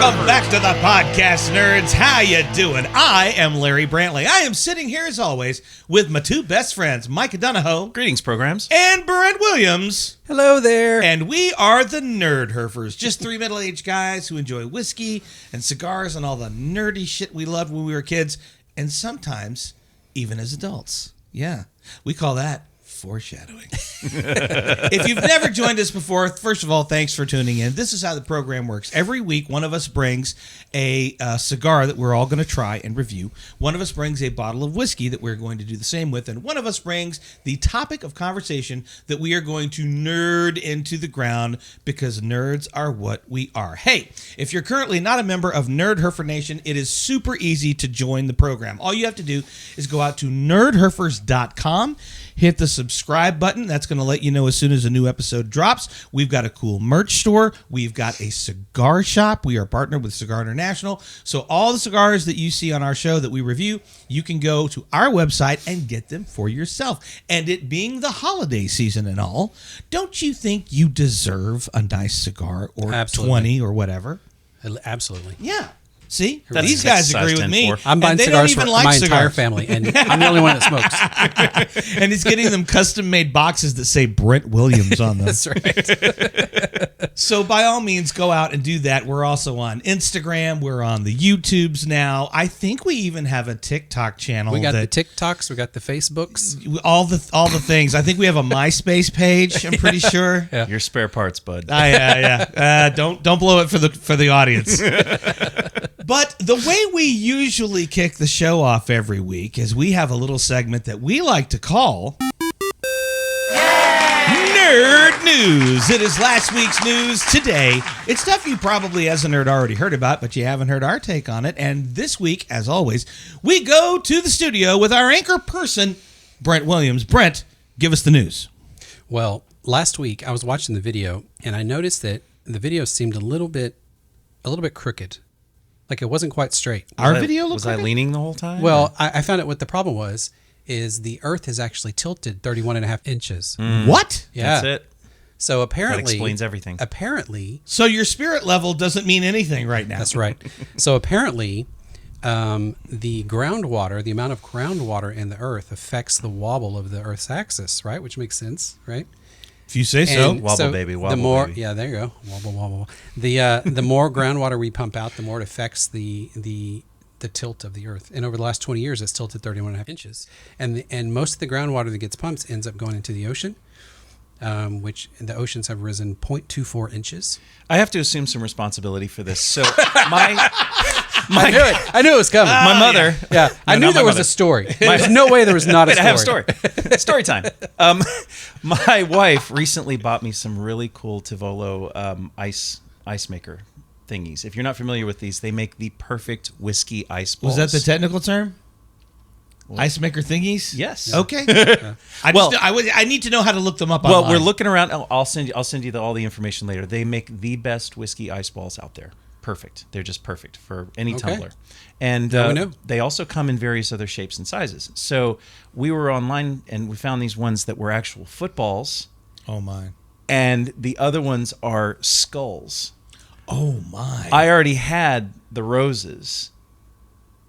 Welcome back to the podcast, nerds. How you doing? I am Larry Brantley. I am sitting here, as always, with my two best friends, Micah Donahoe. Greetings, programs. And Brent Williams. Hello there. And we are the Nerdherfers, just three middle-aged guys who enjoy whiskey and cigars and all the nerdy shit we loved when we were kids, and sometimes even as adults. Yeah, we call that foreshadowing. If you've never joined us before, first of all, thanks for tuning in. This is how the program works. Every week, one of us brings a cigar that we're all going to try and review. One of us brings a bottle of whiskey that we're going to do the same with. And one of us brings the topic of conversation that we are going to nerd into the ground, because nerds are what we are. Hey, if you're currently not a member of Nerdherfer Nation, it is super easy to join the program. All you have to do is go out to nerdherfers.com, hit the subscribe button. That's going to let you know as soon as a new episode drops. We've got a cool merch store. We've got a cigar shop. We are partnered with Cigar International. So all the cigars that you see on our show that we review, you can go to our website and get them for yourself. And it being the holiday season and all, don't you think you deserve a nice cigar or Absolutely. 20 or whatever? Absolutely. Yeah. See, That's these guys agree with me. I'm buying cigars for my entire family, and I'm the only one that smokes. And he's getting them custom-made boxes that say Brent Williams on them. That's right. So by all means, go out and do that. We're also on Instagram. We're on the YouTubes now. I think we even have a TikTok channel. We got the TikToks. We got the Facebooks. All the things. I think we have a MySpace page. I'm pretty sure. Yeah. Your spare parts, bud. Yeah. Don't blow it for the audience. But the way we usually kick the show off every week is we have a little segment that we like to call Nerd News. It is last week's news today. It's stuff you probably as a nerd already heard about, but you haven't heard our take on it. And this week, as always, we go to the studio with our anchor person, Brent Williams. Brent, give us the news. Well, last week I was watching the video, and I noticed that the video seemed a little bit crooked. Like it wasn't quite straight. Was I leaning the whole time? Well, I found out what the problem was, is the Earth is actually tilted 31 and a half inches. What? Yeah. That's it. So apparently... That explains everything. Apparently... So your spirit level doesn't mean anything right now. That's right. So apparently, the groundwater, the amount of groundwater in the Earth affects the wobble of the Earth's axis, right? Which makes sense, right? If you say so. Wobble, so baby, wobble, the more, baby. Yeah, there you go. Wobble, wobble. The more groundwater we pump out, the more it affects the tilt of the Earth. And over the last 20 years, it's tilted 31 and a half inches. And most of the groundwater that gets pumped ends up going into the ocean, which the oceans have risen 0.24 inches. I have to assume some responsibility for this. So I knew it was coming. My mother. Yeah, I knew there was a story. There's no way there was not a story. I have a story. Story time. My wife recently bought me some really cool Tivolo ice maker thingies. If you're not familiar with these, they make the perfect whiskey ice balls. Was that the technical term? Ice maker thingies? Yes. Okay. I need to know how to look them up Well, online. we're looking around. I'll send you all the information later. They make the best whiskey ice balls out there. Perfect. They're just perfect for any tumbler. And they also come in various other shapes and sizes. So we were online and we found these ones that were actual footballs. Oh, my. And the other ones are skulls. Oh, my. I already had the roses.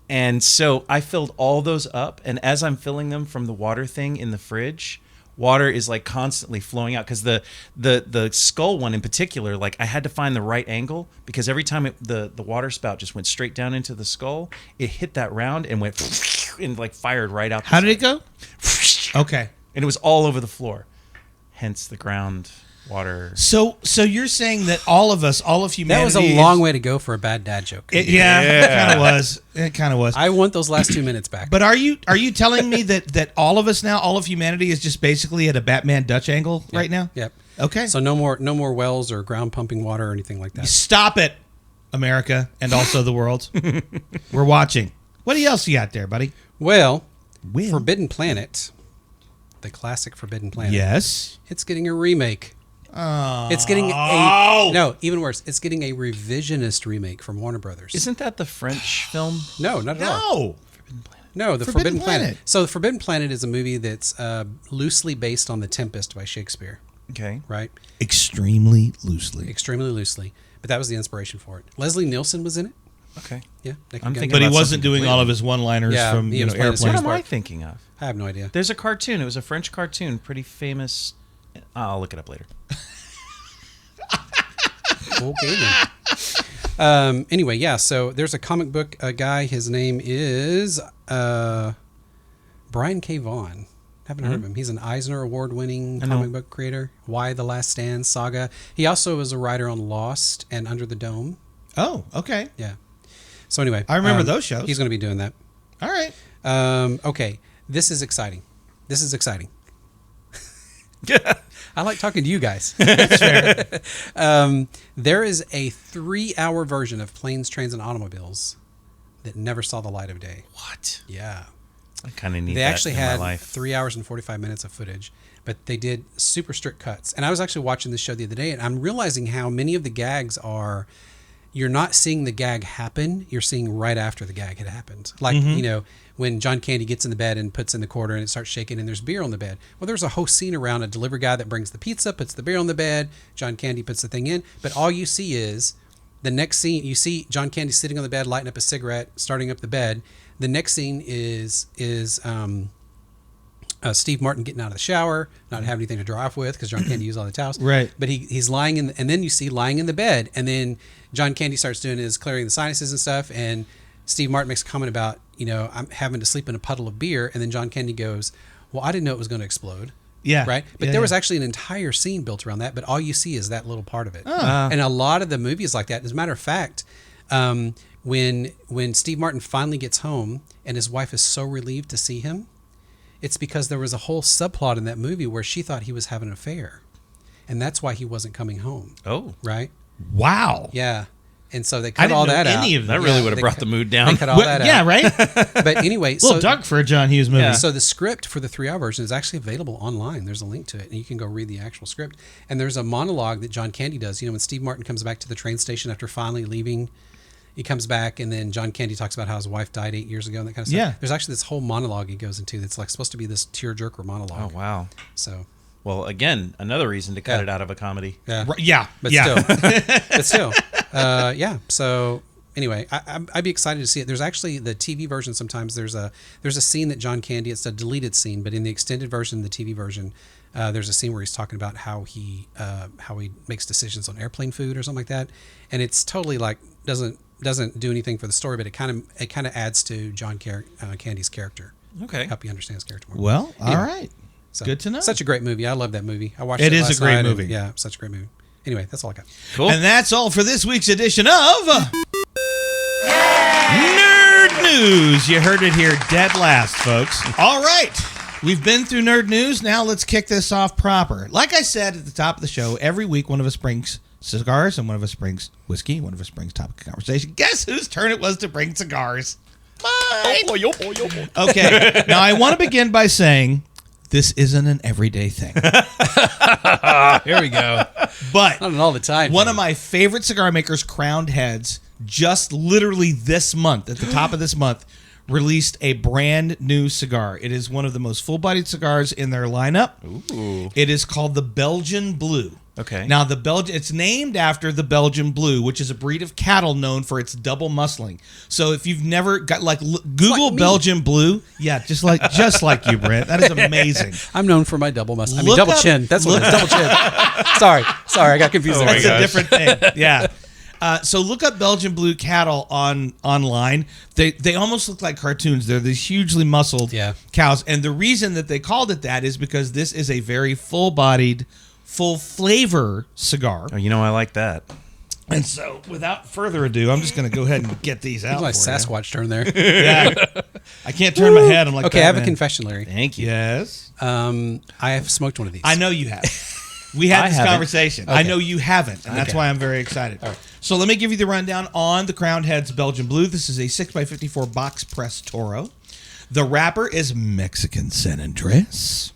And so I filled all those up. And as I'm filling them from the water thing in the fridge, water is like constantly flowing out, because the skull one in particular, like I had to find the right angle, because every time the water spout just went straight down into the skull, it hit that round and went and like fired right out. How did it go? Okay. And it was all over the floor. Hence the ground water. So you're saying that all of humanity. That was a long way to go for a bad dad joke. It kind of was. It kind of was. I want those last 2 minutes back. But are you telling me that all of us now, all of humanity, is just basically at a Batman Dutch angle right now? Yep. Okay. So no more wells or ground pumping water or anything like that. Stop it, America, and also the world. We're watching. What else you got there, buddy? Well, Forbidden Planet, the classic Forbidden Planet. Yes. It's getting a remake. Oh. It's getting even worse. It's getting a revisionist remake from Warner Brothers. Isn't that the French film? No, not at all. Forbidden Planet. No, the Forbidden Planet. So the Forbidden Planet is a movie that's loosely based on The Tempest by Shakespeare. Okay. right? Extremely loosely. Extremely loosely. But that was the inspiration for it. Leslie Nielsen was in it. Okay. Yeah. I'm thinking But he about wasn't something doing all completely- of his one-liners Yeah, from he was playing a Airplane. What am I Spark. thinking of? I have no idea. There's a cartoon. It was a French cartoon, pretty famous. I'll look it up later. Okay then. Anyway, yeah. So there's a comic book guy. His name is Brian K. Vaughan. Haven't heard of him. He's an Eisner Award-winning comic book creator. Why the Last Stand saga. He also was a writer on Lost and Under the Dome. Oh, okay. Yeah. So anyway, I remember those shows. He's going to be doing that. All right. Okay. This is exciting. I like talking to you guys. That's fair. There is a 3-hour version of Planes, Trains, and Automobiles that never saw the light of day. What? Yeah. I kind of need They that actually in had my life. 3 hours and 45 minutes of footage, but they did super strict cuts. And I was actually watching this show the other day, and I'm realizing how many of the gags are, you're not seeing the gag happen, you're seeing right after the gag had happened. Like, you know, when John Candy gets in the bed and puts in the quarter and it starts shaking and there's beer on the bed. Well, there's a whole scene around a delivery guy that brings the pizza, puts the beer on the bed, John Candy puts the thing in, but all you see is the next scene, you see John Candy sitting on the bed, lighting up a cigarette, starting up the bed. The next scene is Steve Martin getting out of the shower, not having anything to dry off with because John Candy used all the towels. Right. But he's lying in, and then you see lying in the bed, and then John Candy starts doing his clearing the sinuses and stuff, and Steve Martin makes a comment about, you know, I'm having to sleep in a puddle of beer, and then John Candy goes, well, I didn't know it was going to explode. Yeah. Right. But Yeah, there was yeah. actually an entire scene built around that, but all you see is that little part of it. Oh. And a lot of the movies like that, as a matter of fact, when Steve Martin finally gets home and his wife is so relieved to see him, it's because there was a whole subplot in that movie where she thought he was having an affair. And that's why he wasn't coming home. Oh. Right? Wow. Yeah. And so they I cut didn't all know that out. any of That really would have they brought cut- the mood They down. cut all What- that yeah, out. right? But anyway, A little dark for a John Hughes movie. Yeah. so the script for the 3-hour version is actually available online. There's a link to it, and you can go read the actual script. And there's a monologue that John Candy does. You know, when Steve Martin comes back to the train station after finally leaving, he comes back, and then John Candy talks about how his wife died 8 years ago and that kind of stuff. Yeah. There's actually this whole monologue he goes into that's like supposed to be this tearjerker Oh, monologue. wow. So, Well, again, another reason to cut Yeah. it out of a comedy. yeah. Right, yeah. But yeah. still, yeah. So anyway, I'd be excited to see it. There's actually the TV version. Sometimes there's a scene that John Candy. It's a deleted scene, but in the extended version, the TV version, there's a scene where he's talking about how he makes decisions on airplane food or something like that, and it's totally like doesn't do anything for the story, but it kind of adds to John Candy's character. Okay. Help you understand his character more. Well, all Anyway. right. So, Good to know. Such a great movie. I love that movie. I watched It it. is a last great night, and, movie. yeah, such a great movie. Anyway, that's all I got. Cool. And that's all for this week's edition of Nerd News. You heard it here dead last, folks. All right. We've been through Nerd News. Now let's kick this off proper. Like I said at the top of the show, every week one of us brings cigars and one of us brings whiskey. One of us brings topic of conversation. Guess whose turn it was to bring cigars? Mine. Okay. Now I want to begin by saying this isn't an everyday thing. Here we go. But Not an all the time. one of my favorite cigar makers, Crowned Heads, just literally this month, at the top of this month, released a brand new cigar. It is one of the most full-bodied cigars in their lineup. Ooh. It is called the Belgian Blue. Okay. Now, it's named after the Belgian Blue, which is a breed of cattle known for its double muscling. So if you've never got Google Like me. Belgian Blue, yeah, just like you, Brent. That is amazing. I'm known for my double muscle. Look double up- chin. That's what it is. Double chin. Sorry, I got confused. Oh there. my That's a gosh. different thing. Yeah. So look up Belgian Blue cattle online. They almost look like cartoons. They're these hugely muscled cows. And the reason that they called it that is because this is a very full-bodied, full-flavor cigar. Oh, you know, I like that. And so without further ado, I'm just going to go ahead and get these out Like for Sasquatch turn there. you. Yeah. I can't turn my head. I'm like, Okay, I have a Batman. confession, Larry. Thank you. Yes. I have smoked one of these. I know you have. We had I this haven't. conversation. I Okay. know you haven't, and that's Okay. why I'm very excited. So let me give you the rundown on the Crowned Heads Belgian Blue. This is a 6x54 box press Toro. The wrapper is Mexican San Andres.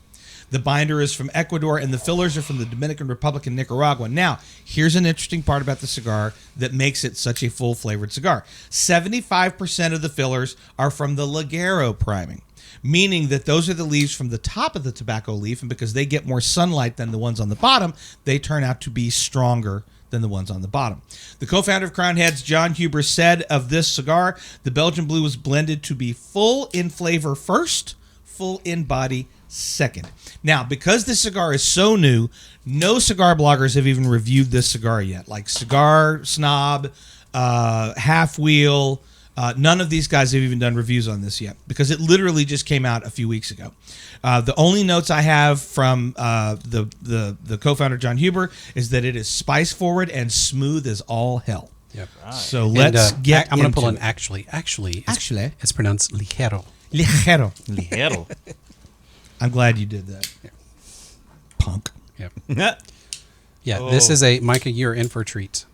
The binder is from Ecuador, and the fillers are from the Dominican Republic and Nicaragua. Now, here's an interesting part about the cigar that makes it such a full-flavored cigar. 75% of the fillers are from the Ligero priming. meaning that those are the leaves from the top of the tobacco leaf, and because they get more sunlight than the ones on the bottom, they turn out to be stronger than the ones on the bottom. The co-founder of Crowned Heads, John Huber, said of this cigar, the Belgian Blue was blended to be full in flavor first, full in body second. Now, because this cigar is so new, no cigar bloggers have even reviewed this cigar yet. Like Cigar Snob, Half Wheel, none of these guys have even done reviews on this yet because it literally just came out a few weeks ago. The only notes I have from the co-founder John Huber is that it is spice forward and smooth as all hell. Yep. Right. So let's get. I'm going to pull in it. actually. It's pronounced ligero. Ligero. I'm glad you did that. Yeah. Punk. Yep. Yeah. This is a Micah. You're in for a treat.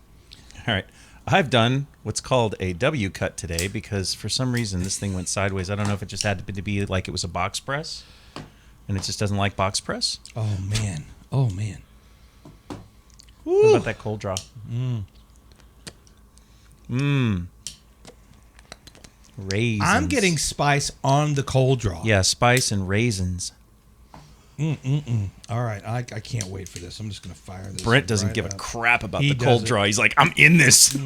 All right. I've done what's called a W cut today because for some reason this thing went sideways. I don't know if it just had to be like it was a box press and it just doesn't like box press. Oh, man. Oh, man. What about that cold draw? Raisins. I'm getting spice on the cold draw. Yeah, spice and raisins. All right. I can't wait for this. I'm just going to fire this. Brent doesn't right give up. a crap about He the cold doesn't. draw. He's like, I'm in this.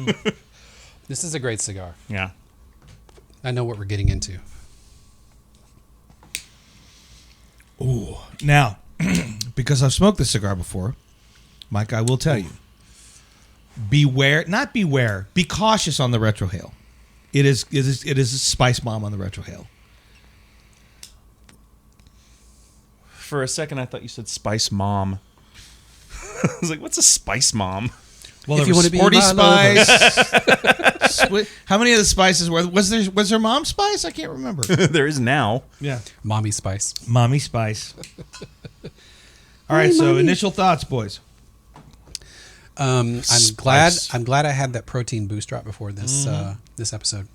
This is a great cigar. Yeah. I know what we're getting into. Ooh. Now, because I've smoked this cigar before, Mike, I will tell you, be cautious on the retrohale. It is a spice bomb on the retrohale. For a second, I thought you said spice mom. I was like, what's a spice mom? Well, If there you was wanna be sporty my spice. How many of the spices was there mom spice? I can't remember. There is now. Yeah. Mommy spice. Mommy spice. All right, so initial thoughts, boys. I'm Spice. glad I had that protein boost drop before this this episode.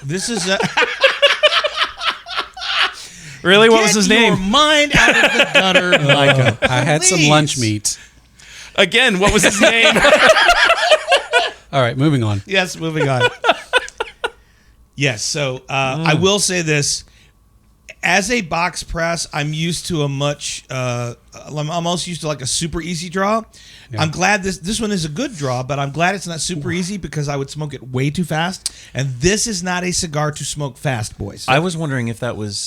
This is Really? What was his Get your name? mind out of the gutter, Micah. I had some Please. lunch meat. Again, what was his name? All right, moving on. Yes, moving on. Yes, so I will say this. As a box press, I'm used to I'm almost used to like a super easy draw. Yeah. I'm glad this one is a good draw, but I'm glad it's not super easy because I would smoke it way too fast. And this is not a cigar to smoke fast, boys. I was wondering if that was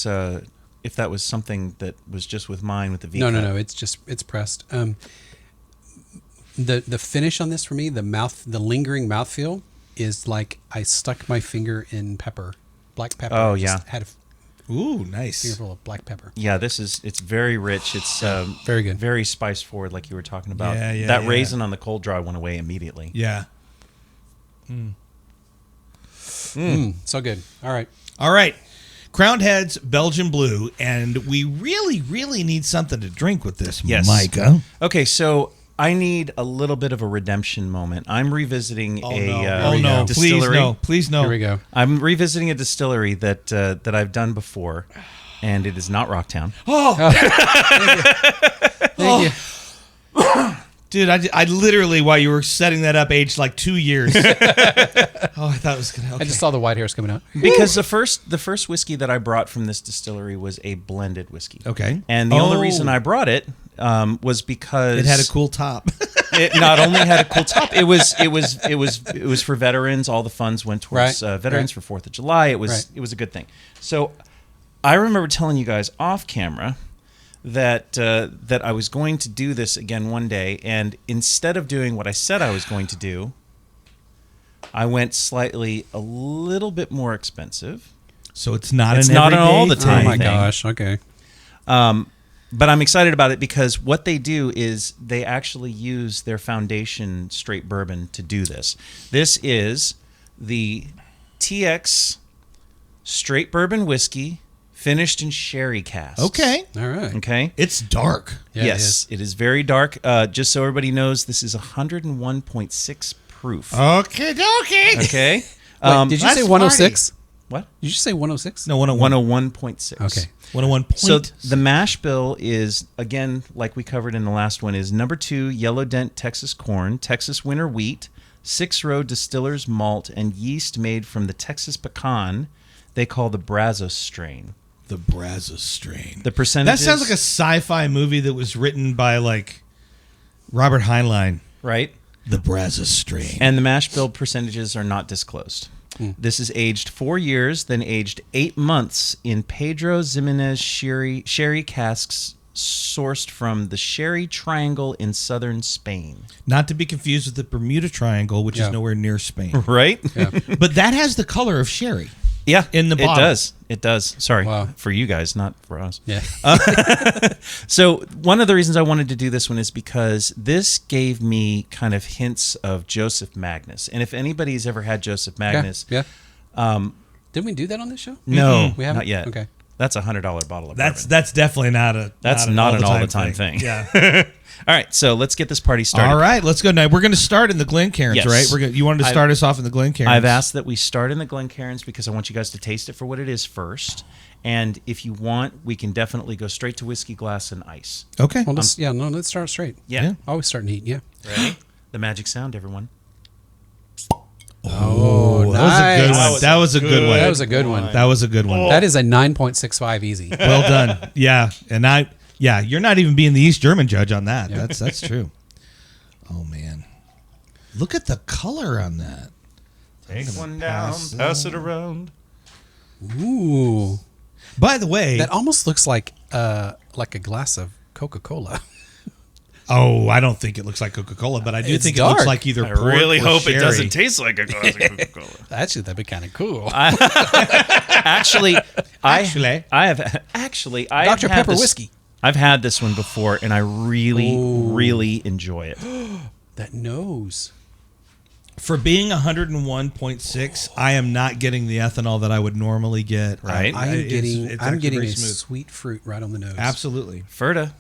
something that was just with mine with the V. No. It's pressed. The finish on this for me, the lingering mouthfeel is like I stuck my finger in black pepper. Oh, I just yeah. had a Ooh, nice. fingerful of black pepper. Yeah, it's very rich. It's Very good. very spice forward, like you were talking about. Yeah, that yeah. raisin on the cold draw went away immediately. Yeah. So good. All right. All right. Crowned Heads, Belgian Blue, and we really, really need something to drink with this, Yes. Micah. Okay, so I need a little bit of a redemption moment. I'm revisiting no. distillery. Please no. Here we go. I'm revisiting a distillery that I've done before, and it is not Rocktown. Thank you. Dude, I literally, while you were setting that up, aged like 2 years. I thought it was going to... I just saw the white hairs coming out. Because the first whiskey that I brought from this distillery was a blended whiskey. Okay. And the only reason I brought it was because It had a cool top. It not only had a cool top, it was for veterans. All the funds went towards veterans for 4th of July. It was a good thing. So I remember telling you guys off camera that I was going to do this again one day, and instead of doing what I said I was going to do, I went a little bit more expensive. So it's not It's an not an everyday all the thing. time Oh my thing. gosh. Okay. But I'm excited about it because what they do is they actually use their foundation straight bourbon to do this. This is the TX Straight Bourbon whiskey finished in sherry casks. Okay. All right. Okay. It's dark. Yeah, Yes, it is very dark. Just so everybody knows, this is 101.6 proof. Okay. Okay. Wait, did you Let's say 106? What? Did you say 106? No, 101. 101.6. Okay. 101 point. So the mash bill is, again, like we covered in the last one, is number 2, Yellow Dent Texas corn, Texas winter wheat, 6-row distiller's malt, and yeast made from the Texas pecan, they call the Brazos strain. The Brazos strain. The percentages. That sounds like a sci-fi movie that was written by like Robert Heinlein. Right? The Brazos strain. And the mash bill percentages are not disclosed. This is aged 4 years, then aged 8 months in Pedro Ximenez sherry casks sourced from the Sherry Triangle in southern Spain. Not to be confused with the Bermuda Triangle, which is nowhere near Spain. Right? Yeah. But that has the color of sherry. Yeah, In the bottle. It does. It does. Sorry. Wow. For you guys, not for us. Yeah. So one of the reasons I wanted to do this one is because this gave me kind of hints of Joseph Magnus. And if anybody's ever had Joseph Magnus, Yeah. Didn't we do that on this show? no, We haven't? not yet. Okay. That's $100 bottle of bourbon. That's definitely not a. That's not an all-the-time thing. Yeah. All right, so let's get this party started. All right, let's go now. We're going to start in the Glencairns, Yes. right? You wanted to start us off in the Glencairns. I've asked that we start in the Glencairns because I want you guys to taste it for what it is first. And if you want, we can definitely go straight to whiskey glass and ice. Okay. Well, let's start straight. Yeah. Always start neat. Yeah. Ready? The magic sound, everyone. Oh, That was a good one. That was a good one. That was a good one. That was a good one. That is a 9.65 easy. Well done. Yeah. And you're not even being the East German judge on that. Yeah. That's true. Oh, man. Look at the color on that. Take one down, pass it around. Ooh. By the way, That almost looks like a glass of Coca-Cola. I don't think it looks like Coca-Cola, but I do It's think it dark. looks like either I port really or hope it sherry. doesn't taste like a glass of Coca-Cola. Actually, that'd be kind of cool. Actually, I have Dr. had Pepper this- whiskey. I've had this one before, and I really enjoy it. That nose. For being 101.6, I am not getting the ethanol that I would normally get. Right. I'm It's getting actually very a smooth. sweet fruit right on the nose. Absolutely. Ferta.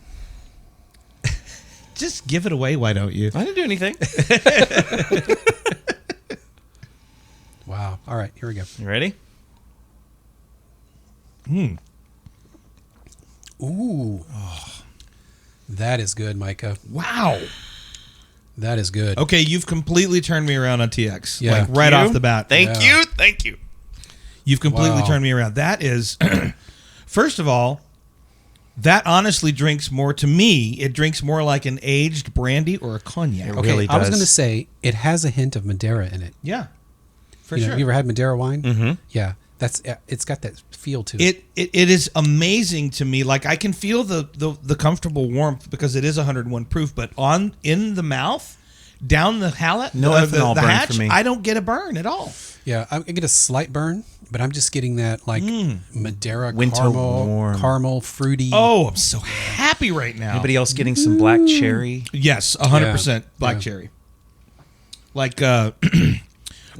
Just give it away, why don't you? I didn't do anything. Wow. All right, here we go. You ready? Ooh. That is good, Micah. Wow. That is good. Okay, you've completely turned me around on TX. Yeah. Like right off the bat. Thank you. You've completely Wow. turned me around. That is, first of all, that honestly drinks more, to me, it drinks more like an aged brandy or a cognac. Okay, really I was does. going to say it has a hint of Madeira in it. Yeah, for You sure. ever had Madeira wine? Mm-hmm. Yeah, it's got that feel to it. It is amazing to me. Like I can feel the comfortable warmth because it is 101 proof, but in the mouth, down the palate, No ethanol the burn hatch, for me. I don't get a burn at all. Yeah, I get a slight burn, but I'm just getting that like Madeira Winter warm. caramel, fruity. Oh, I'm so happy right now. Anybody else getting some black cherry? Yes, 100% black Yeah. cherry. Like, are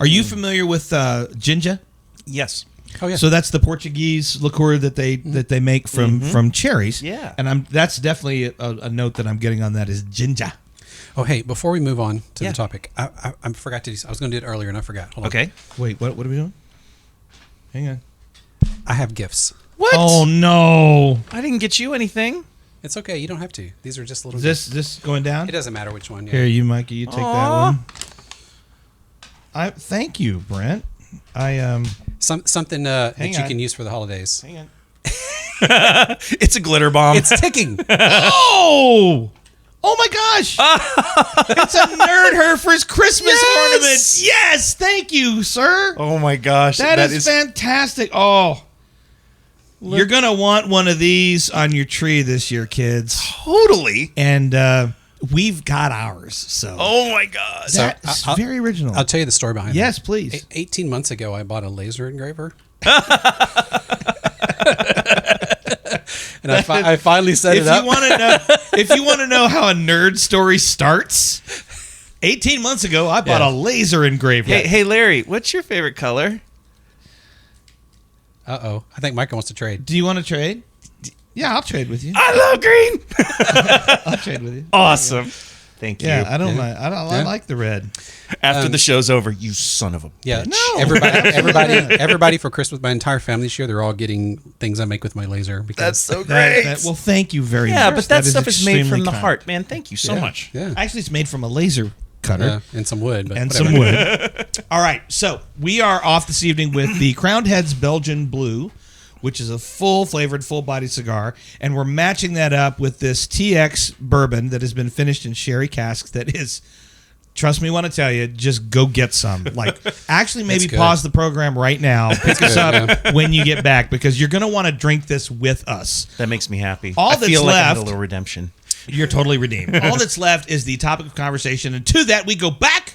you familiar with ginger? Yes. Oh yeah. So that's the Portuguese liqueur that they make from cherries. Yeah. And that's definitely a note that I'm getting on that is ginger. Oh hey, before we move on to Yeah. the topic, I forgot to do. I was going to do it earlier and I forgot. Hold on. Okay. Wait, what are we doing? Hang on. I have gifts. What? Oh no! I didn't get you anything. It's okay. You don't have to. These are just little. Is this going down? It doesn't matter which one. Yeah. Here, you Mikey, you take that Aw. one. Thank you, Brent. Something that Hang you on. can use for the holidays. Hang on. It's a glitter bomb. It's ticking. Oh! Oh my gosh! It's a Nerdherfers Christmas Yes! ornament. Yes, thank you, sir. oh my gosh. that is fantastic. Oh, you're gonna want one of these on your tree this year, kids. totally. And we've got ours. So Oh my gosh. that's I'll- very original. I'll tell you the story behind Yes, that. please. 18 months ago, I bought a laser engraver. And I finally set If it up. if you want to know how a nerd story starts, 18 months ago I bought Yeah. a laser engraver. Hey, Larry, what's your favorite color? Uh-oh. I think Micah wants to trade. Do you want to trade? Yeah, I'll trade with you. I love green. I'll trade with you. Awesome. Thank you. Yeah, I don't mind. I Yeah. like the red. After the show's over, you son of a Yeah. No. Everybody for Christmas, my entire family this year, they're all getting things I make with my laser. Because, That's so great. Well, thank you very yeah, much. but that stuff is made extremely from the kind. heart, man. Thank you so much. Yeah. Actually, it's made from a laser cutter. And some wood. But And whatever. some wood. All right, so we are off this evening with the Crowned Heads Belgian Blue, which is a full-flavored, full-bodied cigar, and we're matching that up with this TX Bourbon that has been finished in sherry casks that is, trust me when I tell you, just go get some. Like, actually maybe pause the program right now, pick us up when you get back, because you're going to want to drink this with us. That makes me happy. All I that's feel like I had a left- little redemption. You're totally redeemed. All that's left is the topic of conversation, and to that we go back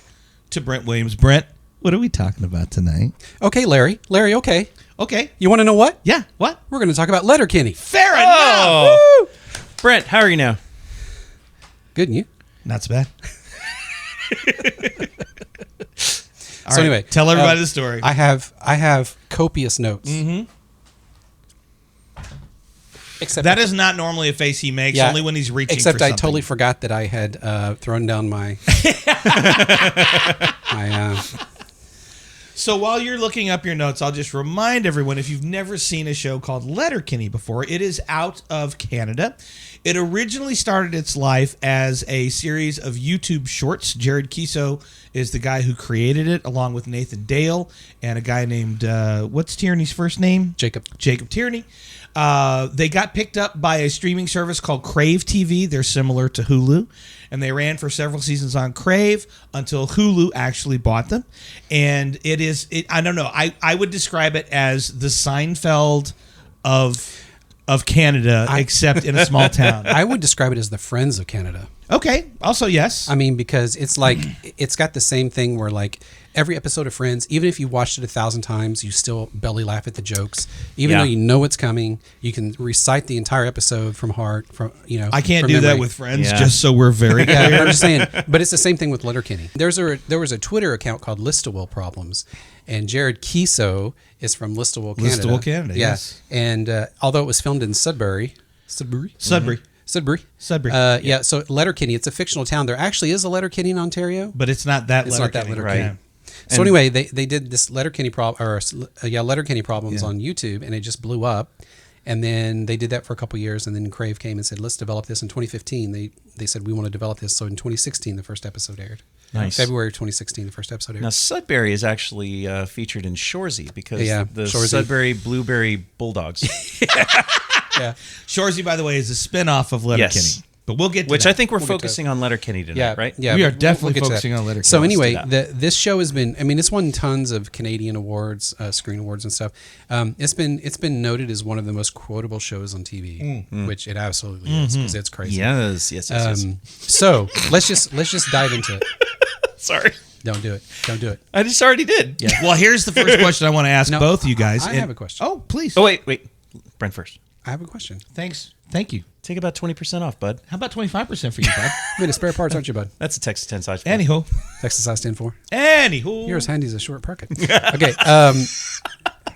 to Brent Williams. Brent, what are we talking about tonight? Okay, Larry. Larry, okay. Okay. You want to know what? Yeah, what? We're going to talk about Letterkenny. Fair enough. Oh, Brent, how are you now? Good, and you? Not so bad. All So anyway, tell everybody the story. I have copious notes. Mm-hmm. Except That is not normally a face he makes, only when he's reaching Except for I something. totally forgot that I had thrown down my... So while you're looking up your notes, I'll just remind everyone, if you've never seen a show called Letterkenny before, it is out of Canada. It originally started its life as a series of YouTube shorts. Jared Kiso is the guy who created it, along with Nathan Dale and a guy named, what's Tierney's first name? Jacob Tierney. They got picked up by a streaming service called Crave TV. They're similar to Hulu. And they ran for several seasons on Crave until Hulu actually bought them. And I don't know, I would describe it as the Seinfeld of Canada, except in a small town. I would describe it as the Friends of Canada. Okay, also yes. I mean, because it's like, it's got the same thing where like every episode of Friends, even if you watched it 1,000 times, you still belly laugh at the jokes. Even though you know what's coming, you can recite the entire episode from heart, I can't from do that memory. with Friends, just so we're very clear. Yeah, I'm just saying. But it's the same thing with Letterkenny. There was a Twitter account called Listowel Problems, and Jared Kiso is from Listowel, Canada. Listowel, Canada, yes. And although it was filmed in Sudbury. Sudbury. Yeah, so Letterkenny, it's a fictional town. There actually is a Letterkenny in Ontario. But it's not that It's not Letterkenny. that Letterkenny. Right. So anyway, they did this Letterkenny Letterkenny Problems on YouTube, and it just blew up. And then they did that for a couple years, and then Crave came and said, "Let's develop this." In 2015, they said, "We want to develop this." So in 2016, the first episode aired. Nice. February of 2016, the first episode aired. Now, Sudbury is actually featured in Shoresy because the Shoresy. Sudbury Blueberry Bulldogs. Yeah. Shoresy, by the way, is a spin-off of Letterkenny. Yes. But we'll get to Which that. I think we're We'll get to focusing on Letterkenny tonight, right? Yeah, We are but definitely get to that. focusing on Letterkenny. So Let's do anyway, that. this show has been, I mean, it's won tons of Canadian awards, screen awards and stuff. It's been noted as one of the most quotable shows on TV, which it absolutely is, because it's crazy. Yes. So let's just dive into it. Sorry. Don't do it. I just already did. Yeah. Well, here's the first question I want to ask No, both you guys. I have a question. Oh, please. Oh, wait. Brent first. I have a question. Thanks. Thank you. Take about 20% off, bud. How about 25% for you, bud? I mean, spare parts, aren't you, bud? That's a Texas 10 size. Anywho. Texas size 10-4. Anywho. You're as handy as a short pocket. Okay.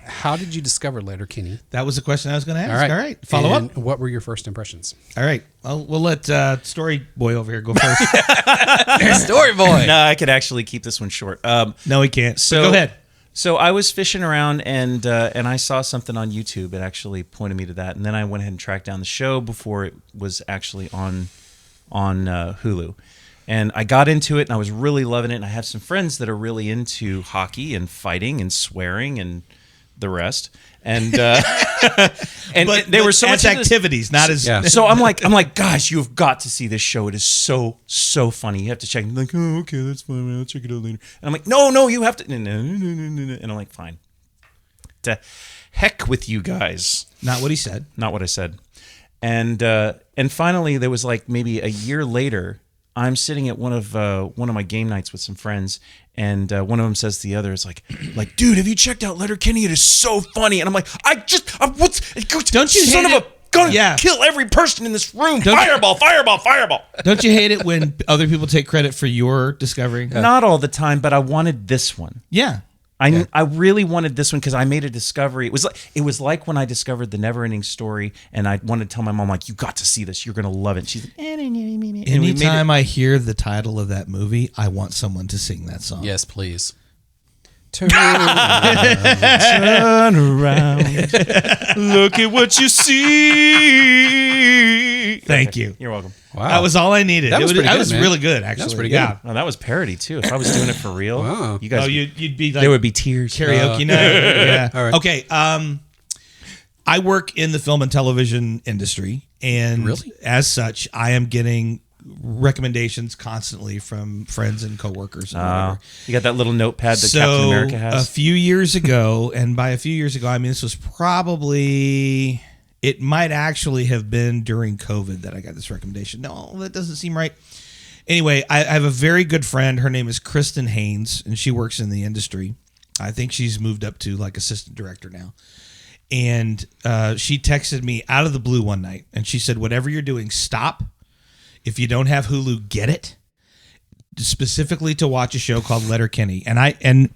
How did you discover Letterkenny? That was the question I was going to ask. All right. Follow And up. What were your first impressions? All right. Well, we'll let Story Boy over here go first. Story boy. No, I could actually keep this one short. No, he can't. So Go ahead. So I was fishing around and I saw something on YouTube. It actually pointed me to that, and then I went ahead and tracked down the show before it was actually on Hulu. And I got into it, and I was really loving it. And I have some friends that are really into hockey and fighting and swearing and the rest. And and But they were so much as into this- activities, not as. Yeah. So I'm like, guys, you have got to see this show. It is so funny. You have to check. I'm like, oh, okay, that's fine. Man. I'll check it out later. And I'm like, no, you have to. No. And I'm like, fine. To heck with you guys. Not what he said. Not what I said. And finally, there was like maybe a year later. I'm sitting at one of my game nights with some friends, and one of them says to the other, "It's like, dude, have you checked out Letterkenny? It is so funny." And I'm like, Don't you son hate of a gonna Yeah. kill every person in this room? Don't you- Fireball! Don't you hate it when other people take credit for your discovery? Not all the time, but I wanted this one. Yeah. I really wanted this one because I made a discovery. It was like when I discovered the Never-Ending Story, and I wanted to tell my mom, like, you got to see this. You're gonna love it. She's like, Anytime I hear the title of that movie, I want someone to sing that song. Yes, please. Turn turn around, look at what you see. Thank you. You're welcome. Wow. That was all I needed. That was pretty that good, was man. really good, actually. That was pretty Yeah. good. Oh, that was parody too. If I was doing it for real, Wow. you guys, Oh, you'd be like there would be tears. karaoke night. Yeah. All right. Okay. I work in the film and television industry, and Really? as such, I am getting recommendations constantly from friends and coworkers. And whatever. You got that little notepad that So Captain America a has. few years ago, and by a few years ago, I mean this was probably. It might actually have been during COVID that I got this recommendation. No, that doesn't seem right. Anyway, I have a very good friend. Her name is Kristen Haynes, and she works in the industry. I think she's moved up to like assistant director now. And she texted me out of the blue one night, and she said, "Whatever you're doing, stop. If you don't have Hulu, get it. Specifically to watch a show called Letterkenny." And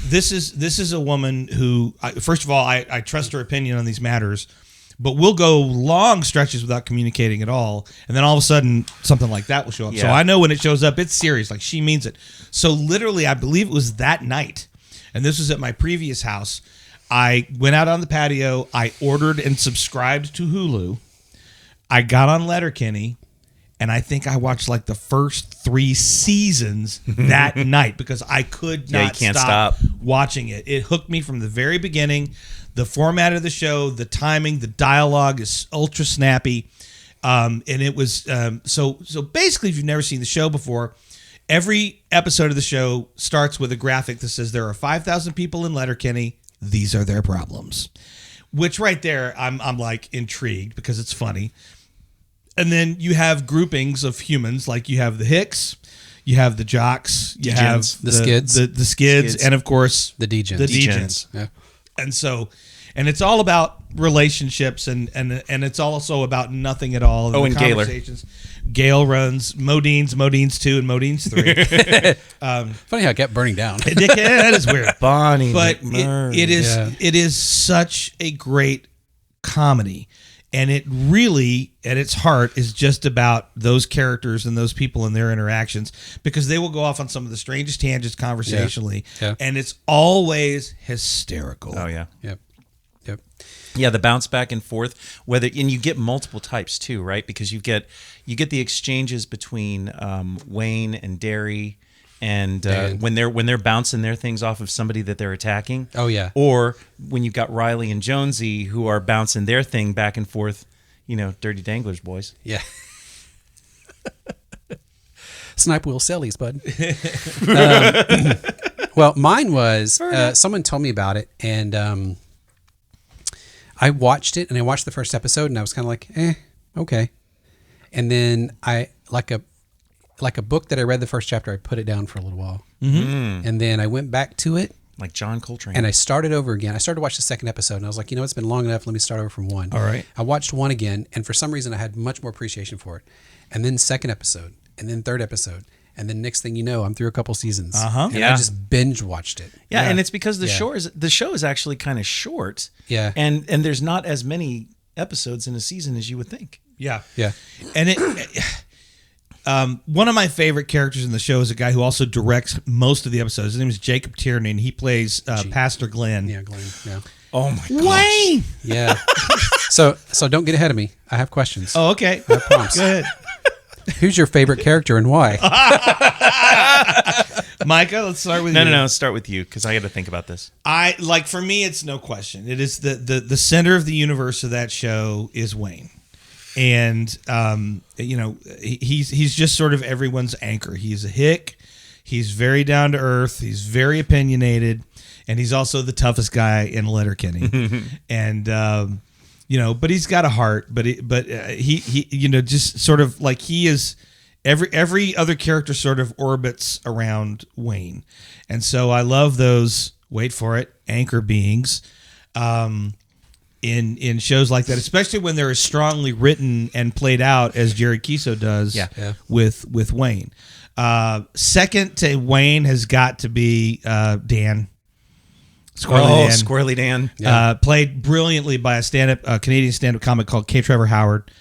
this is a woman who, first of all, I trust her opinion on these matters. But we'll go long stretches without communicating at all. And then all of a sudden, something like that will show up. Yeah. So I know when it shows up, it's serious. Like, she means it. So literally, I believe it was that night. And this was at my previous house. I went out on the patio. I ordered and subscribed to Hulu. I got on Letterkenny. And I think I watched like the first 3 seasons that night because I could not you can't stop stop watching it. It hooked me from the very beginning. The format of the show, the timing, the dialogue is ultra snappy. And it was so basically, if you've never seen the show before, every episode of the show starts with a graphic that says there are 5,000 people in Letterkenny. These are their problems. Which right there, I'm like intrigued because it's funny. And then you have groupings of humans, like you have the Hicks, you have the Jocks, you have The Skids. the skids, and of course The Degens. The Degens. Yeah. And it's all about relationships, and it's also about nothing at all. And Gaylor. Gail runs Modine's 2 and Modine's 3. Funny how it kept burning down. That is weird. Bonnie But McMurray. it is such a great comedy. And it really, at its heart, is just about those characters and those people and their interactions, because they will go off on some of the strangest tangents conversationally, Yeah. and it's always hysterical. Oh yeah. Yep. Yeah, the bounce back and forth. And you get multiple types too, right? Because you get the exchanges between Wayne and Derry, and when they're bouncing their things off of somebody that they're attacking. Oh, yeah. Or when you've got Riley and Jonesy who are bouncing their thing back and forth. Dirty Danglers boys. Yeah. Snipe Will Sellies, bud. Well, mine was someone told me about it, and I watched it, and I watched the first episode, and I was kind of like, okay. And then I like a book that I read the first chapter, I put it down for a little while, and then I went back to it, Like John Coltrane. and I started over again. I started to watch the second episode, and I was like, it's been long enough. Let me start over from 1. All right. I watched 1 again, and for some reason, I had much more appreciation for it. And then second episode, and then third episode, and then next thing you know, I'm through a couple seasons. And Yeah. I just binge watched it. Yeah, and it's because the Yeah. show is actually kind of short. Yeah. And there's not as many episodes in a season as you would think. Yeah. Yeah. And one of my favorite characters in the show is a guy who also directs most of the episodes. His name is Jacob Tierney, and he plays Pastor Glenn. Yeah, Glenn. Yeah. Oh my gosh. Wayne! Yeah. So don't get ahead of me. I have questions. Oh, okay. I have prompts. Go ahead. Who's your favorite character and why? Micah, let's start with you. No. Start with you because I got to think about this. For me, it's no question. It is the center of the universe of that show is Wayne. And, he's just sort of everyone's anchor. He's a hick. He's very down to earth. He's very opinionated. And he's also the toughest guy in Letterkenny. And, but he's got a heart. But he just sort of like he is. Every other character sort of orbits around Wayne. And so I love those, wait for it, anchor beings in shows like that, especially when they're as strongly written and played out as Jerry Kiso does with Wayne. Second to Wayne has got to be Dan. Squirrely Dan. Played brilliantly by a Canadian stand-up comic called K. Trevor Howard.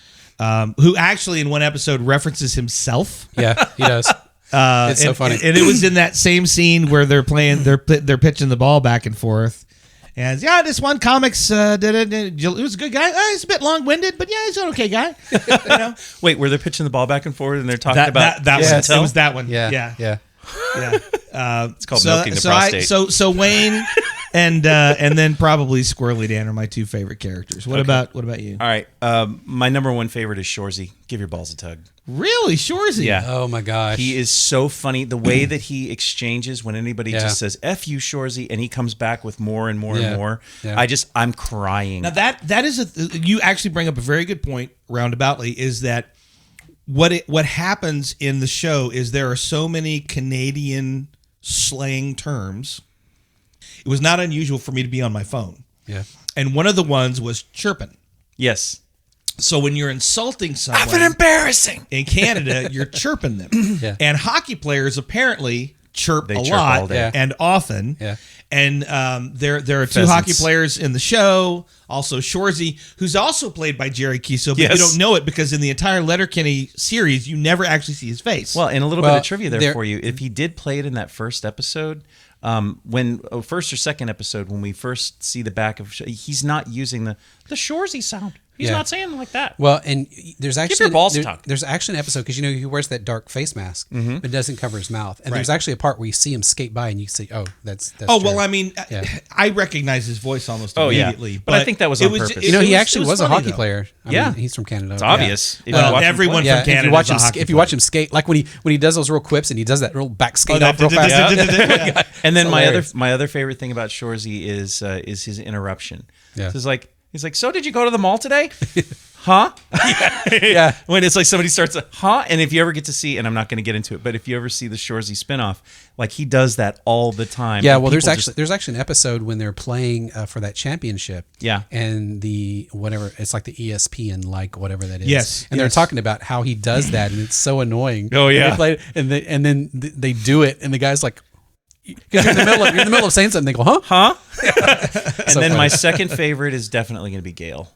Who actually in one episode references himself. Yeah, he does. It's so funny. And it was in that same scene where they're pitching the ball back and forth. And yeah, this one comics did it. It was a good guy. He's a bit long-winded, but yeah, he's an okay guy. You know? Wait, were they pitching the ball back and forth and they're talking about that Yes. one? It was that one. Yeah. It's called milking the prostate. So Wayne and then probably Squirrely Dan are my two favorite characters. What about you? All right, my number one favorite is Shorzy. Give your balls a tug. Really, Shorzy? Yeah. Oh my gosh. He is so funny. The way that he exchanges when anybody Yeah. just says "F you, Shorzy," and he comes back with more and more Yeah. and more. Yeah. I'm crying. Now that is you actually bring up a very good point roundaboutly, is that what happens in the show is there are so many Canadian slang terms. It was not unusual for me to be on my phone. Yeah. And one of the ones was chirping. Yes. So when you're insulting someone I've been embarrassing. in Canada, you're chirping them. Yeah. And hockey players apparently chirp They a chirp lot all day. and often. Yeah. And there are two Pheasants. hockey players in the show. Also Shorzy, who's also played by Jerry Kiso, but you Yes. don't know it because in the entire Letterkenny series, you never actually see his face. Well, and a little Well, bit of trivia there there- for you. If he did play it in that first episode, first or second episode, when we first see the back of, he's not using the Shorzy sound. He's Yeah. not saying it like that. Well, and there's actually your balls a tug. there's actually an episode because he wears that dark face mask, but it doesn't cover his mouth. And there's Right. actually a part where you see him skate by, and you see, oh, that's. oh, Jerry. well, I mean, Yeah. I recognize his voice almost Oh, yeah. immediately. But I think that was on purpose. You know, it he actually was a funny, hockey though. player. I Yeah. mean, he's from Canada. It's obvious. If you Well, watch him everyone play. Yeah, from Canada if you watch is a him, hockey if you watch him skate, like when he does those real quips and he does that real back skate off real fast. Yeah. And then hilarious. my other favorite thing about Shorzy is his interruption. Yeah. So he's like, so did you go to the mall today? Huh? Yeah. When it's like somebody starts and if you ever get to see, and I'm not going to get into it, but if you ever see the Shorzy spinoff, like he does that all the time. Yeah, And well, there's people actually an episode when they're playing for that championship. Yeah. And the whatever it's like the ESPN whatever that is. Yes, And they're yes. talking about how he does that, and it's so annoying. Oh, yeah. And they play it, and then they do it, and the guy's like, because you're in the middle of saying something, they go, huh? and So then funny. my second favorite is definitely going to be Gail.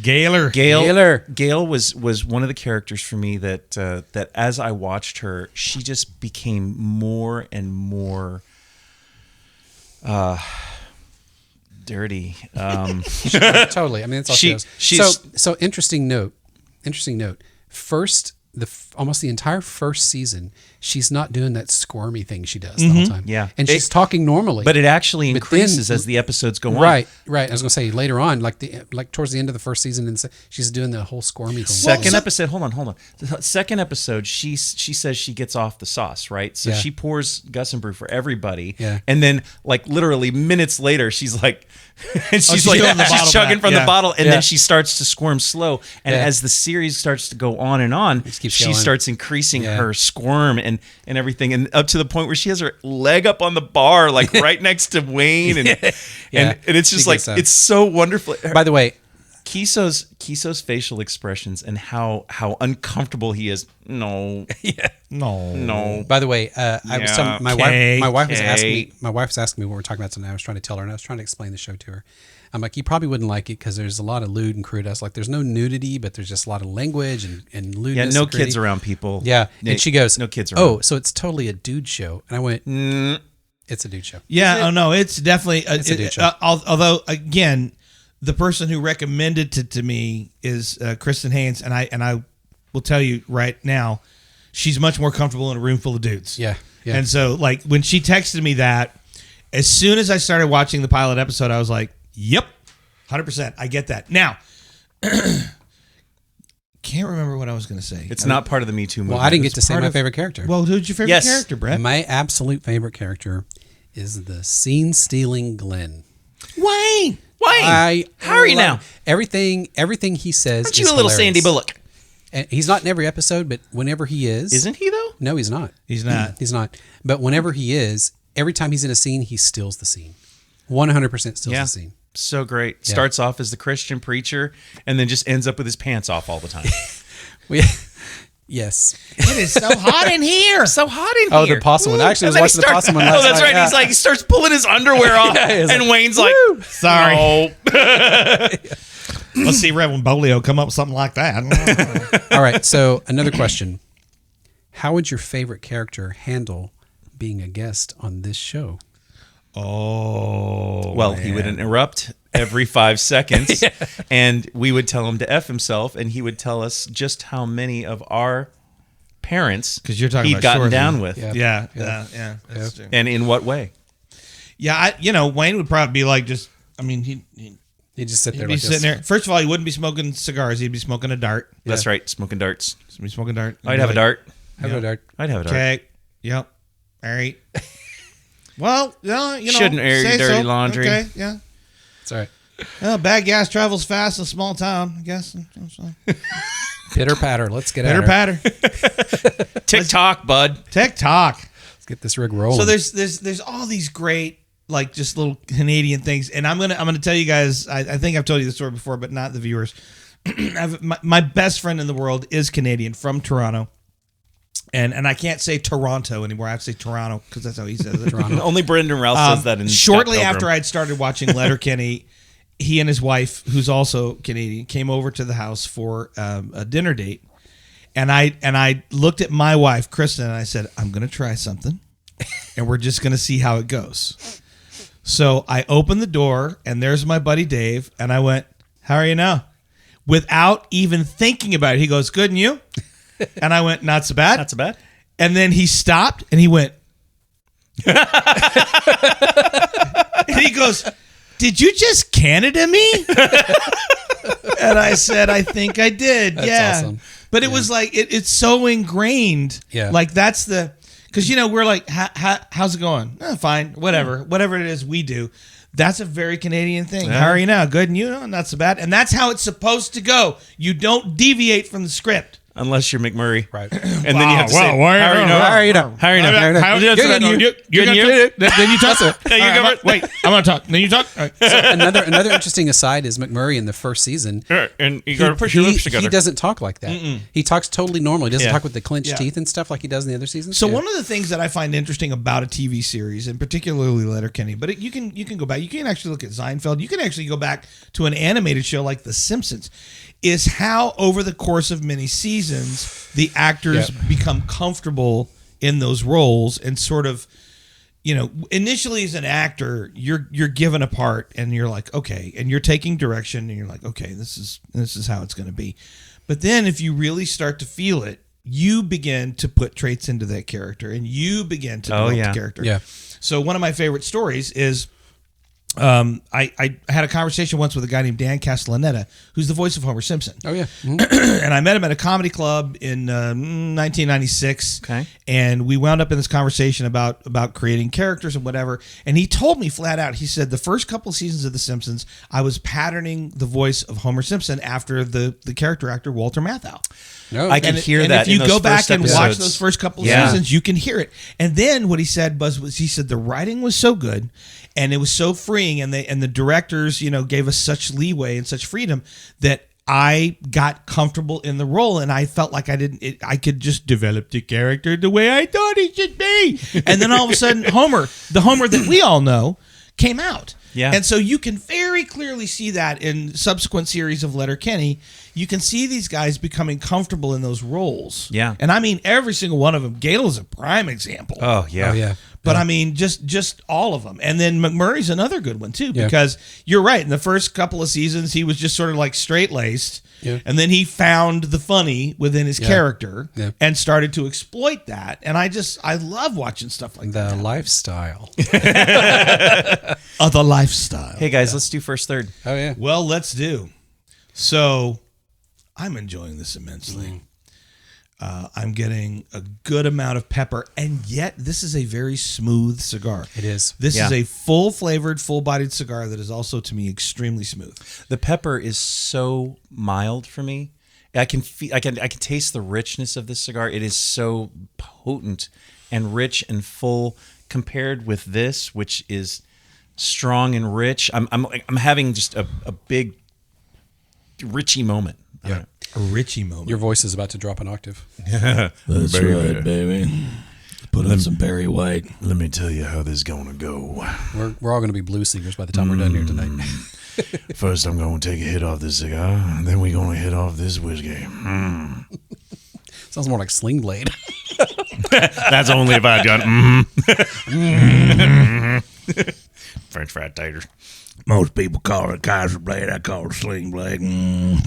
Gaylor. Gail was one of the characters for me that as I watched her, she just became more and more dirty. Totally. I mean, that's all she does. she's- So interesting note. First, almost the entire first season, she's not doing that squirmy thing she does the whole time. Yeah. And she's talking normally. But it actually But increases then- as the episodes go on. Right. I was gonna say later on, like towards the end of the first season, and she's doing the whole squirmy thing. Second episode, hold on. The second episode, she says she gets off the sauce, right? So Yeah. she pours Gus and Brew for everybody. Yeah. And then like literally minutes later, she's like, and she's she's filling the bottle chugging back. from Yeah. the bottle, and Yeah. then she starts to squirm slow. And Yeah. as the series starts to go on and on, keeps she going. starts increasing Yeah. her squirm and everything, and up to the point where she has her leg up on the bar, like right next to Wayne, and Yeah. and it's just She like gets, it's so wonderful. By the way, Kiso's facial expressions and how uncomfortable he is. No, No. no. I was telling my wife. My wife was asking me. Kate. My wife was asking me what we're talking about tonight. I was trying to tell her, and I was trying to explain the show to her. I'm like, you probably wouldn't like it because there's a lot of lewd and crude. I was like, there's no nudity, but there's just a lot of language and Yeah, lewdness. no and crudity. kids around people. Yeah, and she goes, no kids around. Oh, so it's totally a dude show. And I went, it's a dude show. Yeah, oh no, it's definitely a dude show. although again, the person who recommended it to me is Kristen Haynes, and I will tell you right now, she's much more comfortable in a room full of dudes. Yeah, yeah. And so like when she texted me that, as soon as I started watching the pilot episode, I was like, "Yep, 100%, I get that." Now, can't remember what I was going to say. It's not part of the Me Too movement. Well, I didn't get it's to say part my of- favorite character. Well, who's your favorite Yes. character, Brett? My absolute favorite character is the scene-stealing Glenn. Wayne. Wayne. How are you now? Everything he says Aren't is you a little hilarious. Sandy Bullock? And he's not in every episode, but whenever he is, Isn't he though? No, he's not. He's not. He's not. But whenever he is, every time he's in a scene, he steals the scene. 100% steals Yeah. the scene. So great. Starts off as the Christian preacher and then just ends up with his pants off all the time. Yes. It is so hot in here. So hot in Oh, here. the possum one. I actually was And then he watching the possum one last Oh, that's night. right. Yeah. He's like, he starts pulling his underwear off, Yeah, he's and like, Wayne's like, Sorry. no. Let's see Reverend Bolio come up with something like that. All right. So another question. How would your favorite character handle being a guest on this show? Oh, Well, he would interrupt every 5 seconds, and we would tell him to F himself, and he would tell us just how many of our parents because you're talking he'd about gotten Shorzy. down with. Yeah. That's true. And in what way? Yeah, Wayne would probably be like he'd just sit there be like sitting this. there. First of all, he wouldn't be smoking cigars. He'd be smoking a dart. That's right, smoking darts. He'd be smoking a dart. I'd have a dart. Have a dart. I'd have a dart. Okay. Yep. All right. Well, Shouldn't air your dirty laundry. Okay. Yeah. That's all right. Well, bad gas travels fast in a small town, I guess. Pitter patter. Let's get Pitter at her. patter. TikTok, bud. TikTok. Let's get this rig rolling. So there's all these great like just little Canadian things, and I'm gonna tell you guys. I think I've told you the story before, but not the viewers. my best friend in the world is Canadian from Toronto, and I can't say Toronto anymore. I have to say Toronto because that's how he says it. Toronto. Only Brendan Ralph says that. In Shortly Scott after Pilgrim. I'd started watching Letterkenny, he and his wife, who's also Canadian, came over to the house for a dinner date, and I looked at my wife, Kristen, and I said, "I'm going to try something, and we're just going to see how it goes." So I opened the door, and there's my buddy Dave, and I went, "How are you now?" Without even thinking about it, he goes, "Good, and you?" And I went, "Not so bad." Not so bad. And then he stopped, and he went, and he goes, "Did you just Canada me?" And I said, "I think I did." That's awesome. But it was like it's so ingrained. Yeah. Like that's because we're like, how's it going? Oh, fine, whatever it is we do. That's a very Canadian thing. Yeah. How are you now? Good, and you? No, not so bad. And that's how it's supposed to go. You don't deviate from the script. Unless you're McMurray. Right. And then you have to say, why how are you now? How are you now? How are you now? How- Good, and you? Good, and you? Then you talk. Then you All right, go- wait, I'm gonna talk. Then you talk. All right. So another interesting aside is McMurray in the first season. And you got to push your lips together. He doesn't talk like that. He talks totally normal. He doesn't Yeah. talk with the clenched Yeah. teeth and stuff like he does in the other seasons. So Yeah. one of the things that I find interesting about a TV series, and particularly Letterkenny, but you can go back. You can actually look at Seinfeld. You can actually go back to an animated show like The Simpsons. Is how over the course of many seasons the actors become comfortable in those roles and sort of, initially as an actor you're given a part and you're like, okay, and you're taking direction and you're like, okay, this is how it's going to be. But then if you really start to feel it, you begin to put traits into that character and you begin to develop the character. Yeah. So one of my favorite stories is I had a conversation once with a guy named Dan Castellaneta, who's the voice of Homer Simpson. Oh yeah. And I met him at a comedy club in 1996. Okay. And we wound up in this conversation about creating characters and whatever. And he told me flat out, he said, the first couple seasons of The Simpsons, I was patterning the voice of Homer Simpson after the character actor Walter Matthau. No. I can hear that. If you in those go back first and watch episodes. those first couple of Yeah. seasons, you can hear it. And then what he said was he said the writing was so good and it was so freeing, and the directors, gave us such leeway and such freedom that I got comfortable in the role, and I felt like I could just develop the character the way I thought he should be. And then all of a sudden, the Homer that we all know, came out. Yeah. And so you can very clearly see that in subsequent series of Letterkenny. You can see these guys becoming comfortable in those roles. Yeah. And I mean, every single one of them. Gale is a prime example. Oh, yeah. Oh yeah. But I mean, just all of them. And then McMurray's another good one too, Yeah. because you're right. In the first couple of seasons, he was just sort of like straight-laced. Yeah. And then he found the funny within his character Yeah. and started to exploit that. And I love watching stuff like The that. lifestyle. The lifestyle. Hey, guys, let's do first third. Oh yeah. Well, let's do. So, I'm enjoying this immensely. I'm getting a good amount of pepper, and yet this is a very smooth cigar. It is. This Yeah. is a full-flavored, full-bodied cigar that is also, to me, extremely smooth. The pepper is so mild for me. I can feel, I can taste the richness of this cigar. It is so potent and rich and full compared with this, which is strong and rich. I'm having just a big richy moment. Yeah. A Richie moment. Your voice is about to drop an octave. That's right, baby. Put on some Barry White. Let me tell you how this is going to go. We're all going to be blues singers by the time we're done here tonight. First, I'm going to take a hit off this cigar, and then we're going to hit off this whiskey. Sounds more like Sling Blade. That's only if I'd gone, French fried taters. Most people call it Kaiser blade. I call it sling blade.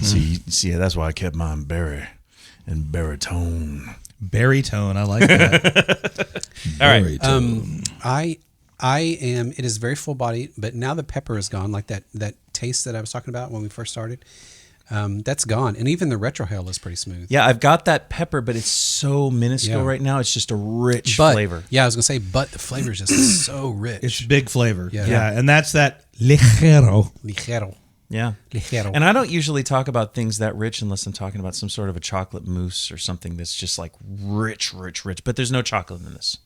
See, that's why I kept mine berry and baritone. Baritone. I like that. All right. Baritone. I am. It is very full bodied, but now the pepper is gone. Like that taste that I was talking about when we first started. That's gone, and even the retrohale is pretty smooth. Yeah, I've got that pepper, but it's so minuscule right now. It's just a rich flavor. Yeah, I was gonna say, but the flavor is just so rich. It's big flavor. Yeah. And that's that ligero. Yeah. Ligero. And I don't usually talk about things that rich unless I'm talking about some sort of a chocolate mousse or something that's just like rich. But there's no chocolate in this.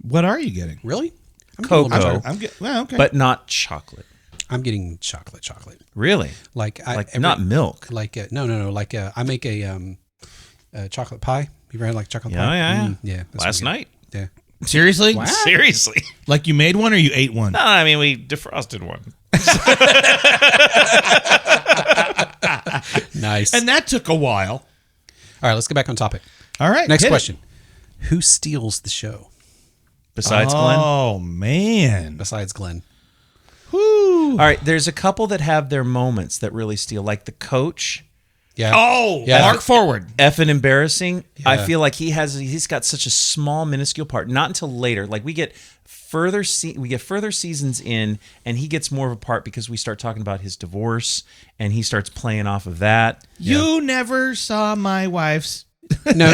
What are you getting? Really? Cocoa, Well, okay. but not chocolate. I'm getting chocolate. Really? Like not milk. Like no. Like I make a chocolate pie. You ever had like chocolate pie? Yeah. Yeah. That's Last what I night. get. Yeah. Seriously? Seriously. Like you made one or you ate one? No, I mean, we defrosted one. Nice. And that took a while. All right, let's get back on topic. All right. Next hit it. question. Who steals the show Besides Glenn. Oh, man. besides Glenn? Whoo. All right, there's a couple that have their moments that really steal, like the coach. Yeah. Oh, Yeah. mark forward. Effing embarrassing. I Yeah. feel like he's got such a small, minuscule part. Not until later. Like we get further seasons in, and he gets more of a part because we start talking about his divorce, and he starts playing off of that. You never saw my wife's. No,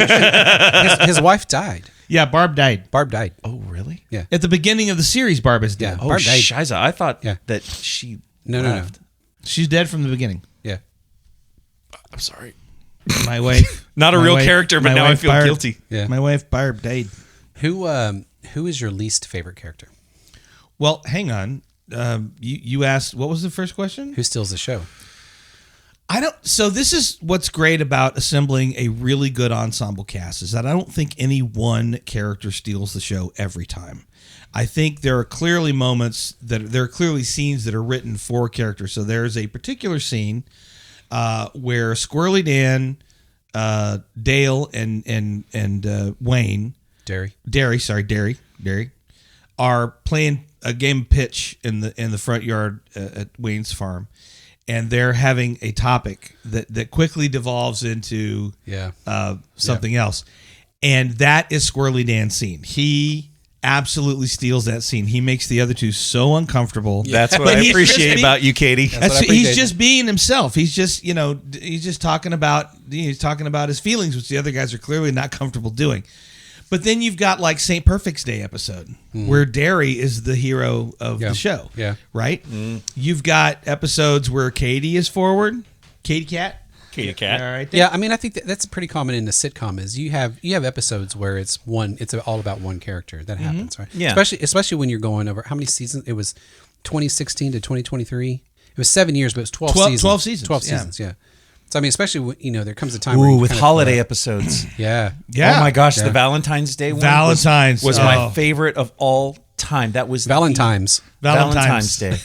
his wife died. Yeah, Barb died. Barb died. Oh, really? Yeah. At the beginning of the series, Barb is dead. Yeah. Oh, Barb died. shiza. I thought Yeah. that she No. left. She's dead from the beginning. Yeah. I'm sorry. My wife. Not a my real wife- character, but my now I wife feel Barb- guilty. Yeah. My wife, Barb, died. Who is your least favorite character? Well, hang on. You asked, what was the first question? Who steals the show? So this is what's great about assembling a really good ensemble cast is that I don't think any one character steals the show every time. I think there are clearly scenes that are written for characters. So there's a particular scene where Squirrely Dan, Dale, and Wayne, Derry, are playing a game of pitch in the front yard at Wayne's farm. And they're having a topic that quickly devolves into something else. And that is Squirrely Dan's scene. He absolutely steals that scene. He makes the other two so uncomfortable. That's what But I he's appreciate just about you, Katie. He's just being himself. He's just talking about his feelings, which the other guys are clearly not comfortable doing. But then you've got like St. Perfect's Day episode where Derry is the hero of the show. Yeah. Right? You've got episodes where Katie is forward. Katie Cat. Katie Cat. All right. Yeah, I mean, I think that's pretty common in a sitcom. Is you have episodes where it's all about one character. That happens, right? Yeah. Especially when you're going over how many seasons? It was 2016 to 2023. It was 7 years, but it was 12 seasons. 12 seasons. 12 yeah. seasons. Yeah. So I mean, especially when, there comes a time where you with kind of, holiday episodes. Yeah. Yeah. Oh my gosh, Yeah. the Valentine's Day one Valentine's. was Oh. my favorite of all time. That was Valentine's. Valentine's Day.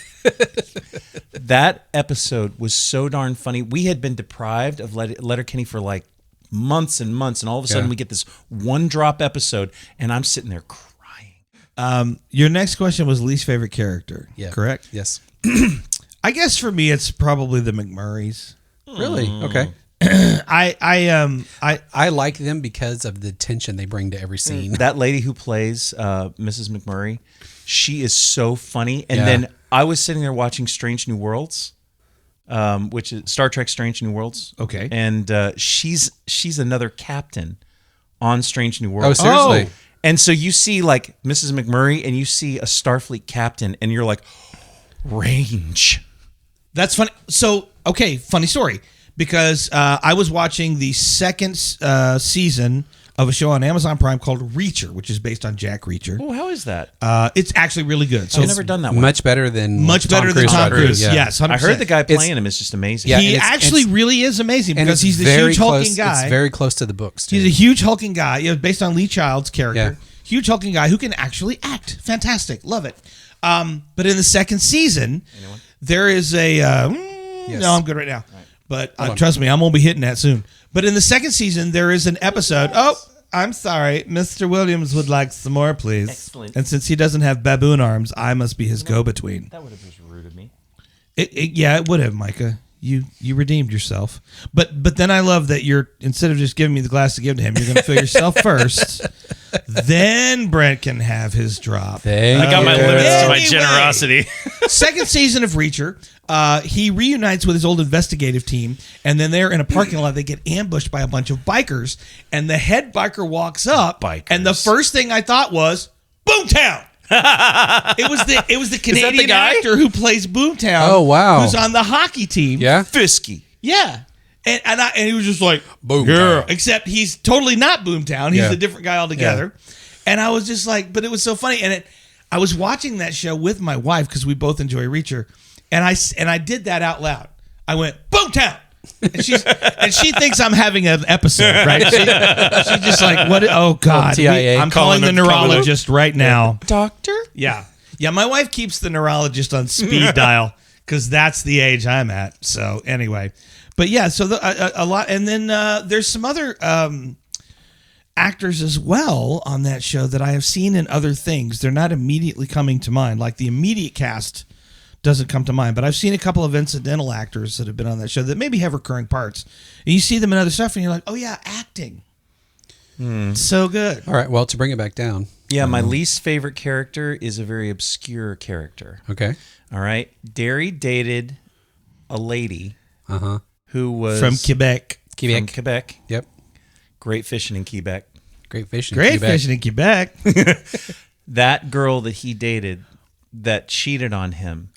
That episode was so darn funny. We had been deprived of Letterkenny for like months and months, and all of a sudden we get this one drop episode, and I'm sitting there crying. Your next question was least favorite character. Yeah. Correct? Yes. I guess for me, it's probably the McMurrays. Really? Okay. I like them because of the tension they bring to every scene. That lady who plays Mrs. McMurray, she is so funny. And Yeah. then I was sitting there watching Strange New Worlds, which is Star Trek Strange New Worlds. Okay. And she's another captain on Strange New Worlds. Oh, seriously? And so you see like Mrs. McMurray and you see a Starfleet captain and you're like, range. That's funny. So, okay, funny story. Because I was watching the second season of a show on Amazon Prime called Reacher, which is based on Jack Reacher. Oh, how is that? It's actually really good. So I've never done that one. Much better than Much better than Tom Cruise. Yeah. Yes, 100%. I heard the guy playing him is just amazing. Yeah, he and actually it's- really is amazing And because it's he's this very huge close, hulking guy. It's very close to the books, too. He's a huge hulking guy, based on Lee Child's character. Yeah. Huge hulking guy who can actually act. Fantastic. Love it. But in the second season, there is a... Yes. No, I'm good right now. But on. trust me, I'm going to be hitting that soon. But in the second season, there is an episode... Oh, I'm sorry. Mr. Williams would like some more, please. Excellent. And since he doesn't have baboon arms, I must be his go-between. That would have just rude of me. It would have, Micah. You redeemed yourself. But then I love that you're, instead of just giving me the glass to give to him, you're going to fill yourself first. Then Brent can have his drop. Thank I got my you. limits to my Anyway. generosity. Second season of Reacher, he reunites with his old investigative team, and then they're in a parking lot. They get ambushed by a bunch of bikers, and the head biker walks up, and the first thing I thought was, Boomtown! It was the Canadian guy? actor who plays Boomtown. Oh, wow. Who's on the hockey team. Yeah. Fisky. Yeah. And he was just like, Boomtown. yeah. Except he's totally not Boomtown. He's Yeah. a different guy altogether. And I was just like, but it was so funny. And I was watching that show with my wife because we both enjoy Reacher. And I did that out loud. I went, Boomtown. And she thinks I'm having an episode, right? She's just like, what? Oh, God. TIA. I'm calling the neurologist right now. Doctor? Yeah. Yeah, my wife keeps the neurologist on speed dial because that's the age I'm at. So anyway. But yeah, so a lot. And then there's some other actors as well on that show that I have seen in other things. They're not immediately coming to mind. Like the immediate cast doesn't come to mind. But I've seen a couple of incidental actors that have been on that show that maybe have recurring parts. And you see them in other stuff and you're like, oh yeah, acting. So good. All right. Well, to bring it back down. Yeah, my least favorite character is a very obscure character. Okay. All right. Derry dated a lady who was From Quebec. From Quebec. Yep. Great fishing in Quebec. Great fishing. Great Quebec. fishing in Quebec. That girl that he dated that cheated on him,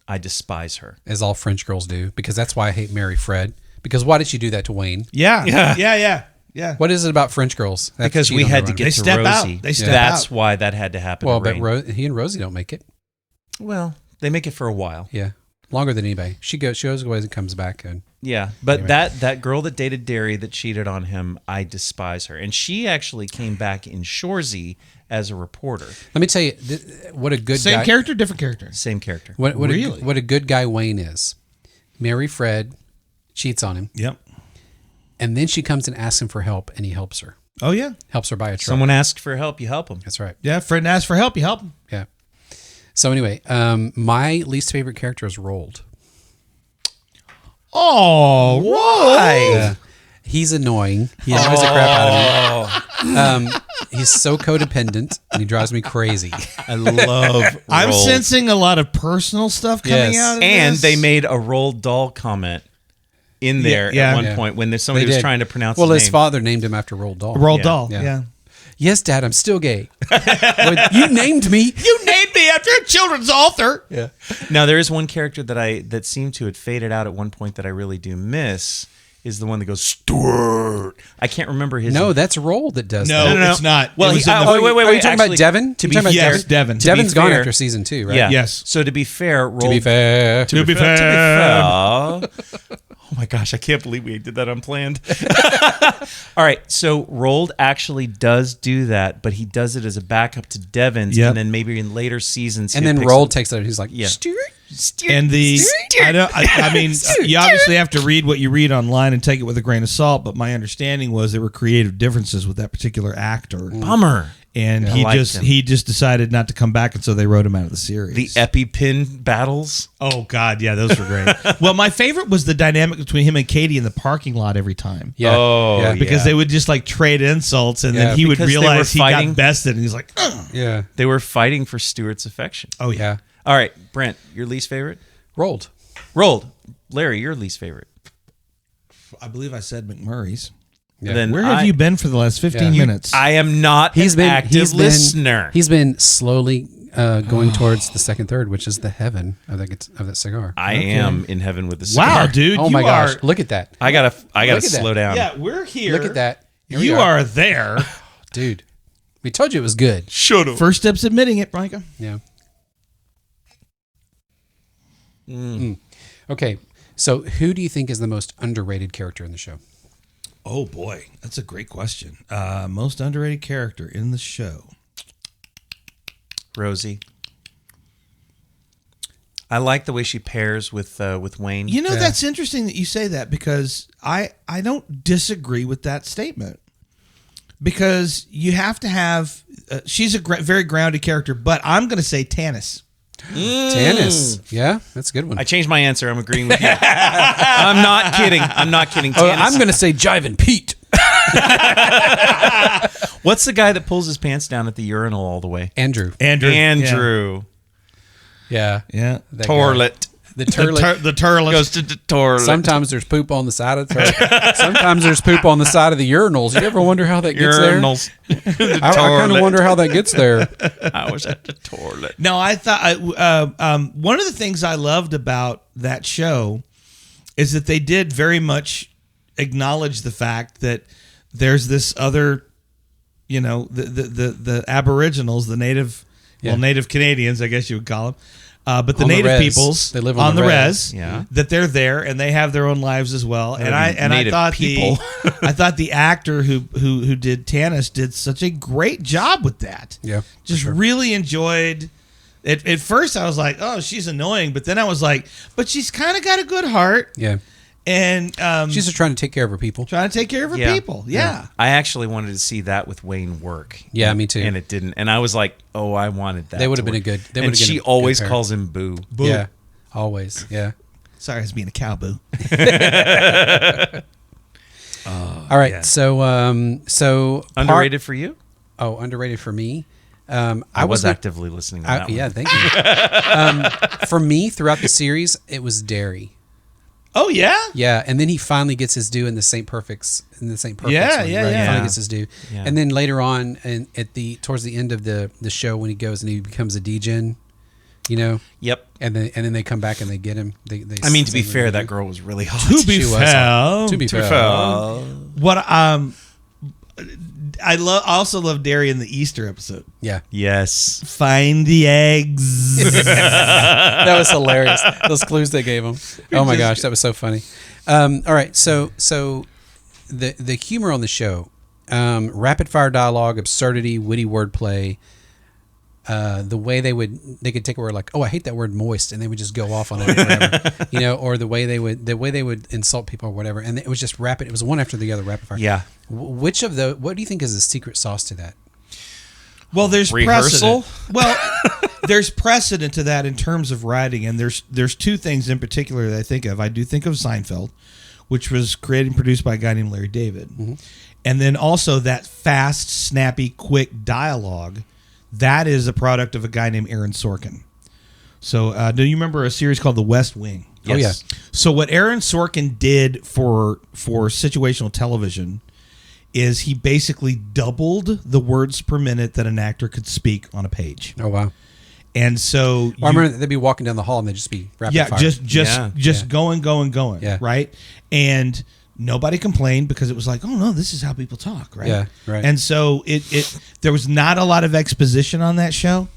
I despise her. As all French girls do, because that's why I hate Mary Fred. Because why did she do that to Wayne? Yeah. What is it about French girls? That Because cheat we on had to everyone? get They to step out. Rosie. They step That's out. why that had to happen. Well, to but Rain. he and Rosie don't make it. Well, they make it for a while. Yeah, longer than anybody. She goes away and comes back, and Yeah, but Anyway. that girl that dated Derry that cheated on him, I despise her. And she actually came back in Shoresy as a reporter. let me tell you what a good Same guy. character, different character. Same character. What Really? what a good guy Wayne is. Mary Fred cheats on him, Yep. and then she comes and asks him for help, and he helps her. Oh, yeah. Helps her buy a truck. Someone asks for help, you help them. That's right. Yeah, friend asks for help, you help him. Yeah. So anyway, my least favorite character is Rolled. Oh, why? Yeah. He's annoying. He annoys the crap out of me. He's so codependent, and he drives me crazy. I love I'm Rolled. sensing a lot of personal stuff coming Yes. out of And this. they made a Roald Dahl comment in there Yeah. at one Yeah. point when there's somebody They was did. trying to pronounce Well, his his name. father named him after Roald Dahl. Roald Yeah. Dahl. Yeah. Yeah. Yes, Dad, I'm still gay. Well, you named me. You named me after a children's author. Yeah. Now there is one character that seemed to have faded out at one point that I really do miss is the one that goes Stuart. I can't remember his No, name. that's Roald that does No, that. it's not. Well, It was he, in the- wait. Are you talking actually, about Devin? To You're be talking about fair, Yes, Devin. Devon's be gone fair- after season 2, right? Yeah. Yes. So to be fair, Roald, To be fair. To be To fair. be fair. Oh my gosh, I can't believe we did that unplanned. All right, so Roald actually does do that, but he does it as a backup to Devon's, Yep. and then maybe in later seasons, And he then picks Roald up- takes it and he's like, Yeah. Stuart. And I mean, you obviously have to read what you read online and take it with a grain of salt. But my understanding was there were creative differences with that particular actor, Bummer. and I he liked him. just decided not to come back, and so they wrote him out of the series. The EpiPen battles. Oh God, yeah, those were great. Well, my favorite was the dynamic between him and Katie in the parking lot every time. Yeah. Oh, yeah. Because they would just like trade insults, and Yeah, then he would because they were realize he fighting- got bested, and he's like, "Ugh." Yeah. They were fighting for Stuart's affection. "Oh yeah." Yeah. All right, Brent, your least favorite? Rolled. Roald. Larry, your least favorite. I believe I said McMurray's. Yeah. Then Where have you been for the last 15 Yeah. minutes? I am not an active listener. He's been slowly going towards the second third, which is the heaven of that cigar. I am in heaven with the cigar. Wow, dude! Oh you my gosh! are- Look at that, I gotta Look at slow that. down. Yeah, we're here. Look at that. Here we You are. are there. dude. We told you it was good. Shut up. First step's admitting it, Micah. Yeah. Okay, so who do you think is the most underrated character in the show? Oh boy, that's a great question. Most underrated character in the show. Rosie. I like the way she pairs with Wayne. You know, that's interesting that you say that because I don't disagree with that statement. because you have to have. She's a very grounded character, but I'm going to say Tanis. Tanis. Yeah, that's a good one. I changed my answer. I'm agreeing with you. I'm not kidding. Oh, I'm going to say Jivin' Pete. What's the guy that pulls his pants down at the urinal all the way? Andrew. Andrew. Yeah. Yeah. That Toilet. guy. The turlet. The turlet Goes to the toilet. Sometimes there's poop on the side of the toilet. Sometimes there's poop on the side of the urinals. You ever wonder how that gets Urinals. there? I kind of wonder how that gets there. I was at the toilet. No, I thought one of the things I loved about that show is that they did very much acknowledge the fact that there's this other, the Aboriginals, the native Canadians, I guess you would call them. But the On the native res. peoples, They live on the res. Yeah. that they're there and they have their own lives as well. And I native thought people. I thought the actor who did Tanis did such a great job with that. Yeah. Just really enjoyed it. At first I was like, oh, she's annoying, but then I was like, but she's kind of got a good heart. Yeah. And She's just trying to take care of her people. trying to take care of her people. Yeah. I actually wanted to see that with Wayne work. Yeah, me too. And it didn't. And I was like, oh, I wanted that. They would to have been a work. good. They would And have been she a good always pair. calls him Boo. Yeah. Always. Yeah. Sorry, I was being a cowboo. All right. So Underrated for you? underrated for me. I was actively listening to that one. Yeah, thank you. For me, throughout the series, it was Derry. Oh yeah? Yeah, and then he finally gets his due in the St. Perfects. Yeah, one, yeah, right? He yeah. finally gets his due, Yeah. and then later on, and towards the end of the show, when he goes and he becomes a degen, Yep. and then they come back and they get him. They I mean, to be send him fair, to that the- girl was really hot. To be She was fair. To be fair. What I also love Derry in the Easter episode. Yeah, Yes. Find the eggs. that was hilarious. Those clues they gave him. Oh my gosh, that was so funny. All right, so the humor on the show, rapid fire dialogue, absurdity, witty wordplay. The way they could take a word like, oh, I hate that word moist, and they would just go off on it forever, or the way they would insult people or whatever, and it was just rapid. It was one after the other, rapid fire. Yeah. What do you think is the secret sauce to that? Well, there's Rehearsal? precedent. Well, there's precedent to that in terms of writing, and there's two things in particular that I think of. I do think of Seinfeld, which was created and produced by a guy named Larry David, and then also that fast, snappy, quick dialogue. That is a product of a guy named Aaron Sorkin. So, do you remember a series called The West Wing? Oh, yeah. So, what Aaron Sorkin did for situational television is he basically doubled the words per minute that an actor could speak on a page. Oh wow! And so, I remember they'd be walking down the hall and they'd just be rapid fire. just going, Yeah. right? And nobody complained because it was like, oh no, this is how people talk, right? Yeah, right. And so it there was not a lot of exposition on that show.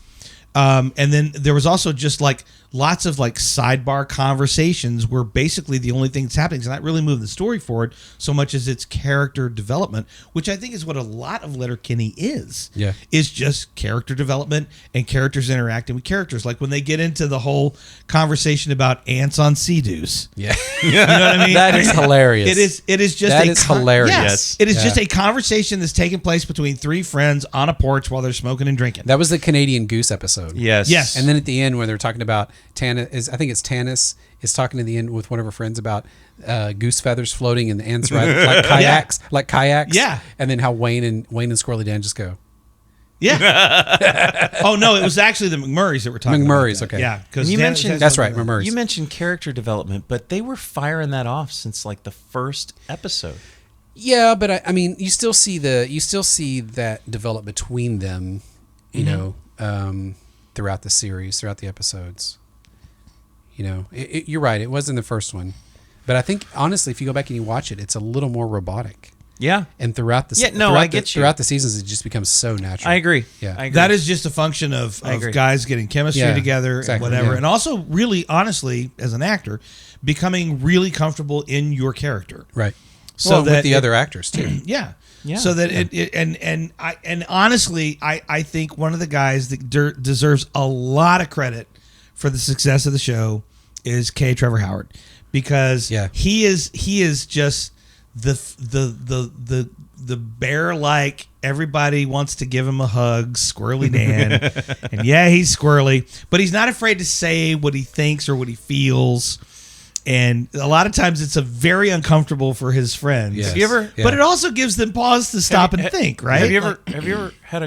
And then there was also just like lots of like sidebar conversations where basically the only thing that's happening is not really moving the story forward so much as its character development, which I think is what a lot of Letterkenny is. Yeah. Is just character development and characters interacting with characters. Like when they get into the whole conversation about ants on sea-doos. Yeah, You know what I mean? that is hilarious. It is just That a is hilarious. Yes, it is Yeah. just a conversation that's taking place between three friends on a porch while they're smoking and drinking. That was the Canadian Goose episode. Yes. Yes. And then at the end, where they're talking about I think it's Tanis is talking in the end with one of her friends about goose feathers floating and the ants ride like kayaks. Yeah. And then how Wayne and Squirrely Dan just go. Yeah. Oh no, it was actually the McMurrays that were talking. McMurrays, about that. okay. Yeah, because You mentioned- That's right, McMurrays. You mentioned character development, but they were firing that off since like the first episode. Yeah, but I mean, you still see that develop between them, you know, throughout the series, throughout the episodes. You know, you're right. It was in the first one, but I think honestly, if you go back and you watch it, it's a little more robotic. Yeah. And throughout the I get you. throughout the seasons, it just becomes so natural. I agree. Yeah. I agree. that is just a function of agree. guys getting chemistry Yeah, together exactly, and whatever, yeah. and also really honestly, as an actor, becoming really comfortable in your character. Right. So Well, that with the other actors too. Yeah. Yeah. So that and honestly, I think one of the guys that deserves a lot of credit for the success of the show is K. Trevor Howard, because Yeah. he is just the the bear, like everybody wants to give him a hug, Squirrely Dan. And yeah, he's squirrely, but he's not afraid to say what he thinks or what he feels. And a lot of times it's a very uncomfortable for his friends. Yes. Have you ever? Yeah. But it also gives them pause to stop and think, right? Have you ever had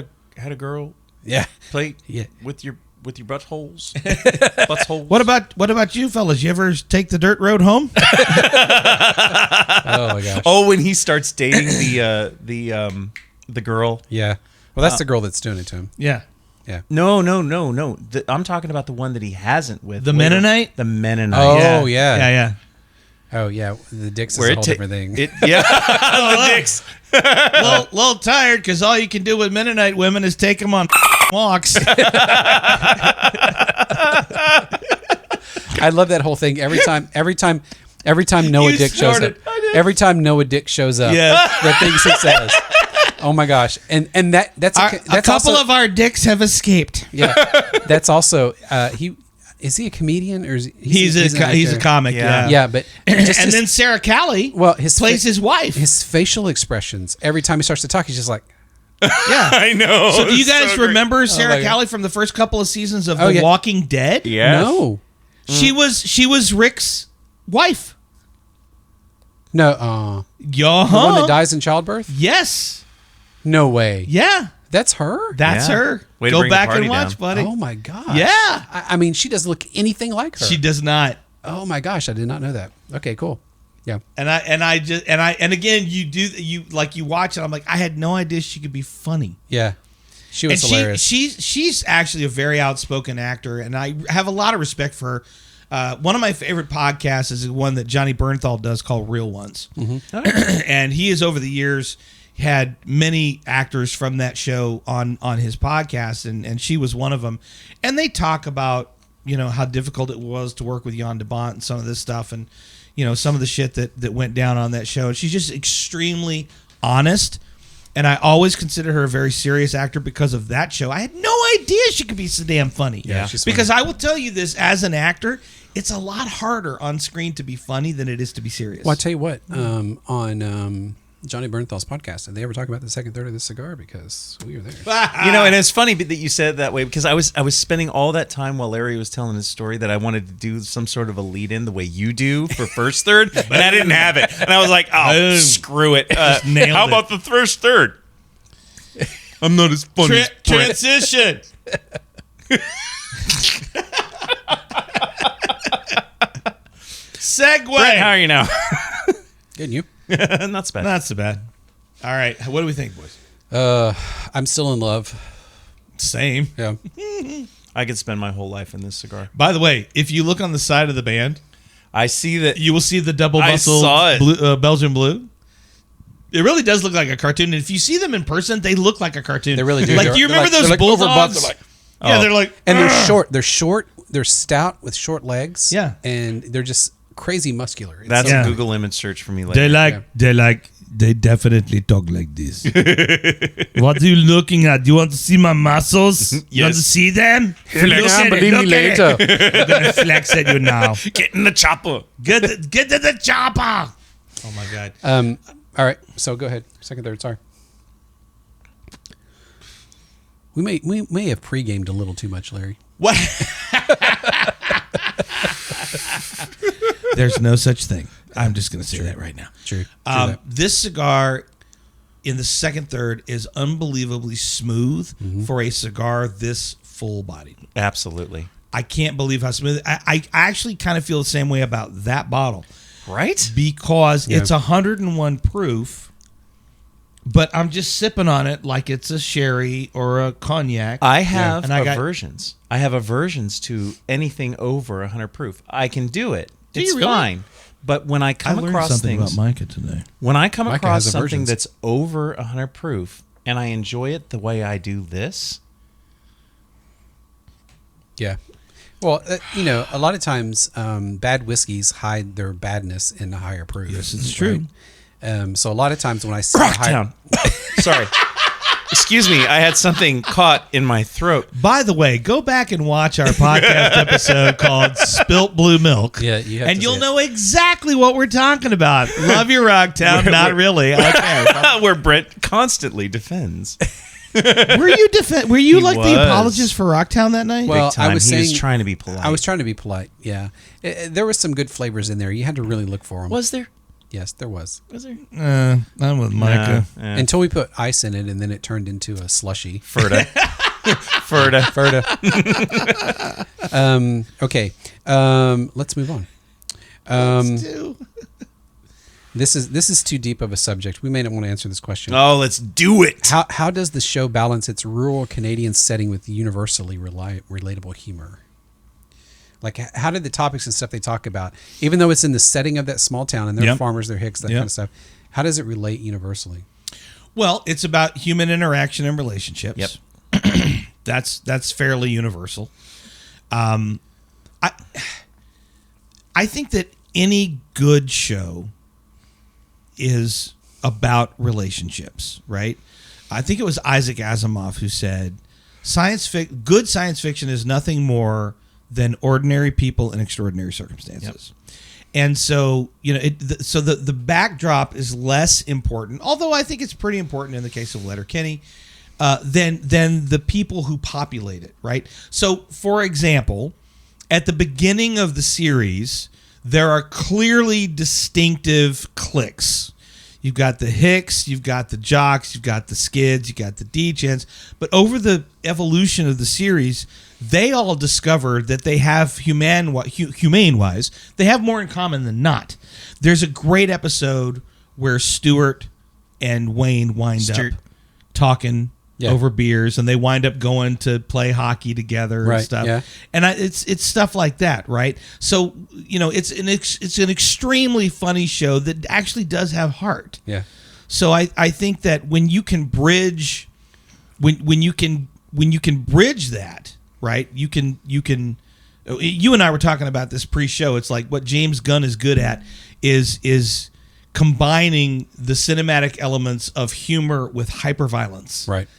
a girl Yeah. play Yeah. with your buttholes? Buttholes. What about you fellas? You ever take the dirt road home? Oh my gosh. Oh, when he starts dating the girl. Yeah. Well, that's the girl that's doing it to him. Yeah. Yeah. No. I'm talking about the one that he hasn't with. The later. Mennonite? The Mennonite. Oh, yeah. Yeah. Oh, yeah. The dicks Where is a it whole ta- different thing. Yeah. The dicks. little tired because all you can do with Mennonite women is take them on walks. I love that whole thing. Every time Noah You Dick shows up. started. Every time Noah Dick shows up. Yes. The things he says. Oh my gosh. And that's a couple also, of our dicks have escaped. yeah. That's also is he a comedian or is He's a actor? comic. Yeah. Yeah, but just And then Sarah Callie plays his wife. His facial expressions every time he starts to talk, he's just like, Yeah. I know. So do you guys great. remember Sarah my God. Callie from the first couple of seasons of Oh, The yeah. Walking Dead? Yes. no. She was Rick's wife. No, Yeah. the one that dies in childbirth? Yes. No way. Yeah. That's her? That's Yeah. her. Way to Go bring the back party and watch, down. buddy. Oh my gosh. Yeah. I mean, she doesn't look anything like her. She does not. Oh my gosh, I did not know that. Okay, cool. Yeah. And again, you watch it. I'm like, I had no idea she could be funny. Yeah. She was And hilarious. she's actually a very outspoken actor, and I have a lot of respect for her. One of my favorite podcasts is one that Johnny Bernthal does called Real Ones. And he has over the years had many actors from that show on his podcast, and she was one of them. And they talk about, how difficult it was to work with Jan de Bont and some of this stuff, and some of the shit that went down on that show. And she's just extremely honest. And I always consider her a very serious actor because of that show. I had no idea she could be so damn funny. Yeah, she's because I will tell you this, as an actor, it's a lot harder on screen to be funny than it is to be serious. Well, I tell you what, on Johnny Bernthal's podcast, did they ever talk about the second third of the cigar? Because we were there. And it's funny that you said it that way because I was spending all that time while Larry was telling his story that I wanted to do some sort of a lead in the way you do for first third, and I didn't have it. And I was like, oh, Boom. screw it. nailed How it. about the first third? I'm not as funny as Brett. Transition. Segue. Brett, how are you now? Good, you? Not so bad. Not so bad. All right. What do we think, boys? I'm still in love. Same. Yeah. I could spend my whole life in this cigar. By the way, if you look on the side of the band, I see that. you will see the double I muscle saw it. Belgian Blue. It really does look like a cartoon. And if you see them in person, they look like a cartoon. They really do. Like, They're- do you they're remember like- those they're like overbuffed. bulldogs? They're like- Yeah, Oh. they're like, And they're "Argh." short. They're short. They're stout with short legs. Yeah. And they're just crazy muscular. It's That's Yeah. a Google image search for me later. They definitely talk like this. What are you looking at? Do you want to see my muscles? You want to Yes. see them? Yeah, believe me later. I'm gonna flex at you now. Get in the chopper. Get to the chopper. Oh my god. All right. So go ahead. Second, third. Sorry. We may have pre-gamed a little too much, Larry. What? There's no such thing. I'm just going to say that right now. True. This cigar in the second third is unbelievably smooth for a cigar this full-bodied. Absolutely. I can't believe how smooth. I actually kind of feel the same way about that bottle Right? because it's 101 proof, but I'm just sipping on it like it's a sherry or a cognac. I have And I got- aversions. I have aversions to anything over 100 proof. I can do it. Do It's you really? fine. But when I come across things, Micah today. when I come Micah across has something aversions. that's over 100 proof and I enjoy it the way I do this, Yeah. Well, a lot of times bad whiskeys hide their badness in the higher proof. Yes, it's true. So a lot of times when I see high, Rocktown. Sorry. Excuse me, I had something caught in my throat. By the way, go back and watch our podcast episode called Spilt Blue Milk. Yeah, you have and to you'll say it. know exactly what we're talking about. Love your Rocktown, not really. Okay. Where Brent constantly defends. Were you He like was. the apologist for Rocktown that night? Well, Big time. I was he was saying- trying to be polite. I was trying to be polite. Yeah, there was some good flavors in there. You had to really look for them. Was there? Yes, there was. Was there? I'm with Micah. Until we put ice in it, and then it turned into a slushy. Ferda. Ferda. Okay. Let's move on. Let's do. This is too deep of a subject. We may not want to answer this question. Oh, let's do it. How does the show balance its rural Canadian setting with universally relatable humor? Like, how did the topics and stuff they talk about, even though it's in the setting of that small town and they're Yep. farmers, they're hicks, that Yep. kind of stuff, how does it relate universally? Well, it's about human interaction and relationships. Yep. That's fairly universal. I think that any good show is about relationships, right? I think it was Isaac Asimov who said, good science fiction is nothing more than ordinary people in extraordinary circumstances. Yep. And so, the backdrop is less important, although I think it's pretty important in the case of Letterkenny, than the people who populate it, right? So, for example, at the beginning of the series, there are clearly distinctive cliques. You've got the Hicks, you've got the Jocks, you've got the Skids, you've got the D-Gens. But over the evolution of the series, they all discovered that they have, humane-wise, they have more in common than not. There's a great episode where Stuart and Wayne wind up talking over beers, and they wind up going to play hockey together and stuff. Yeah. And it's stuff like that, right? So it's an extremely funny show that actually does have heart. Yeah. So I think that when you can bridge, when you can bridge that, right? You and I were talking about this pre-show. It's like what James Gunn is good at is combining the cinematic elements of humor with hyperviolence. Right.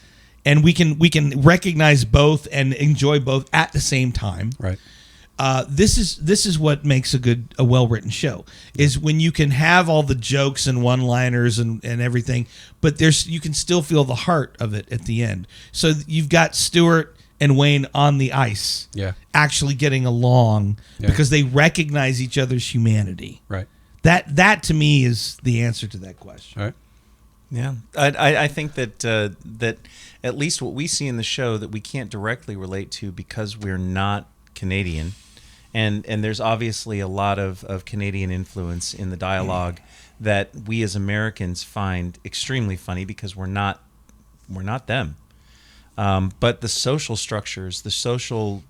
And we can recognize both and enjoy both at the same time. Right. This is what makes a well-written show, is when you can have all the jokes and one-liners and everything, but you can still feel the heart of it at the end. So you've got Stuart and Wayne on the ice, actually getting along because they recognize each other's humanity. Right. That to me is the answer to that question. All right. Yeah, I think that that at least what we see in the show that we can't directly relate to because we're not Canadian, and there's obviously a lot of Canadian influence in the dialogue that we as Americans find extremely funny because we're not them. But the social structures, the social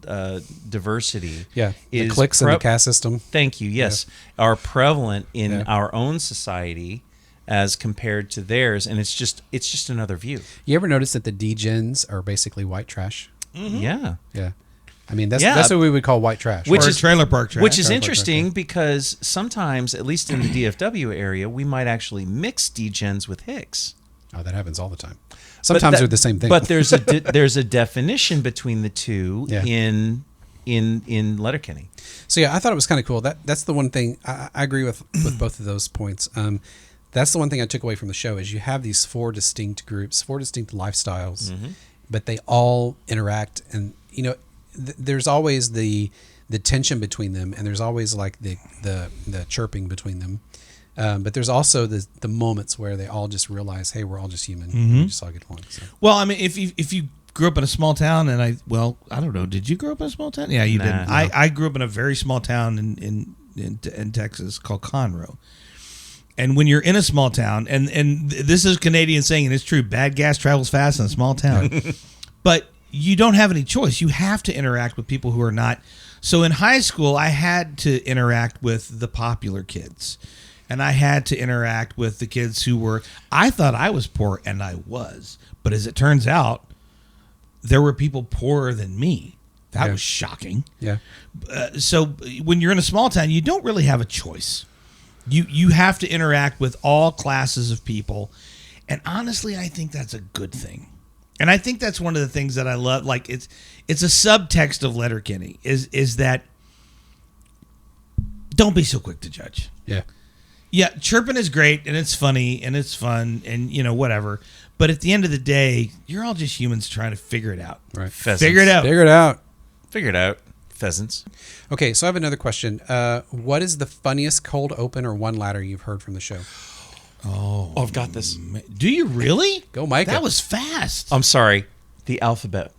diversity, the is cliques and the caste system. Thank you. Yes, are prevalent in our own society as compared to theirs, and it's just another view. You ever notice that the D-Gens are basically white trash? Mm-hmm. Yeah. Yeah. I mean, that's what we would call white trash. Or trailer park trash. Which is interesting because sometimes, at least in the DFW area, we might actually mix D-Gens with Hicks. Oh, that happens all the time. Sometimes they're the same thing. But there's a definition between the two in Letterkenny. So yeah, I thought it was kind of cool. That's the one thing I agree with both of those points. That's the one thing I took away from the show is you have these four distinct groups, four distinct lifestyles, but they all interact, and there's always the tension between them, and there's always like the chirping between them. But there's also the moments where they all just realize, hey, we're all just human. We just all get along. So. Well, I mean, if you grew up in a small town, and I don't know, did you grow up in a small town? Yeah, you did. No. I grew up in a very small town in Texas called Conroe. And when you're in a small town, and this is a Canadian saying, and it's true, bad gas travels fast in a small town. But you don't have any choice. You have to interact with people who are not. So in high school, I had to interact with the popular kids. And I had to interact with the kids who were, I thought I was poor, and I was. But as it turns out, there were people poorer than me. That was shocking. Yeah. So when you're in a small town, you don't really have a choice. You have to interact with all classes of people. And honestly, I think that's a good thing. And I think that's one of the things that I love. Like it's a subtext of Letterkenny is that don't be so quick to judge. Yeah. Yeah, chirping is great and it's funny and it's fun and whatever. But at the end of the day, you're all just humans trying to figure it out. Right. Pheasants. Figure it out. Figure it out. Figure it out. Pheasants. Okay, so I have another question. What is the funniest cold open or one ladder you've heard from the show? Oh, I've got this. Do you really? Go, Micah. That was fast. I'm sorry. The alphabet.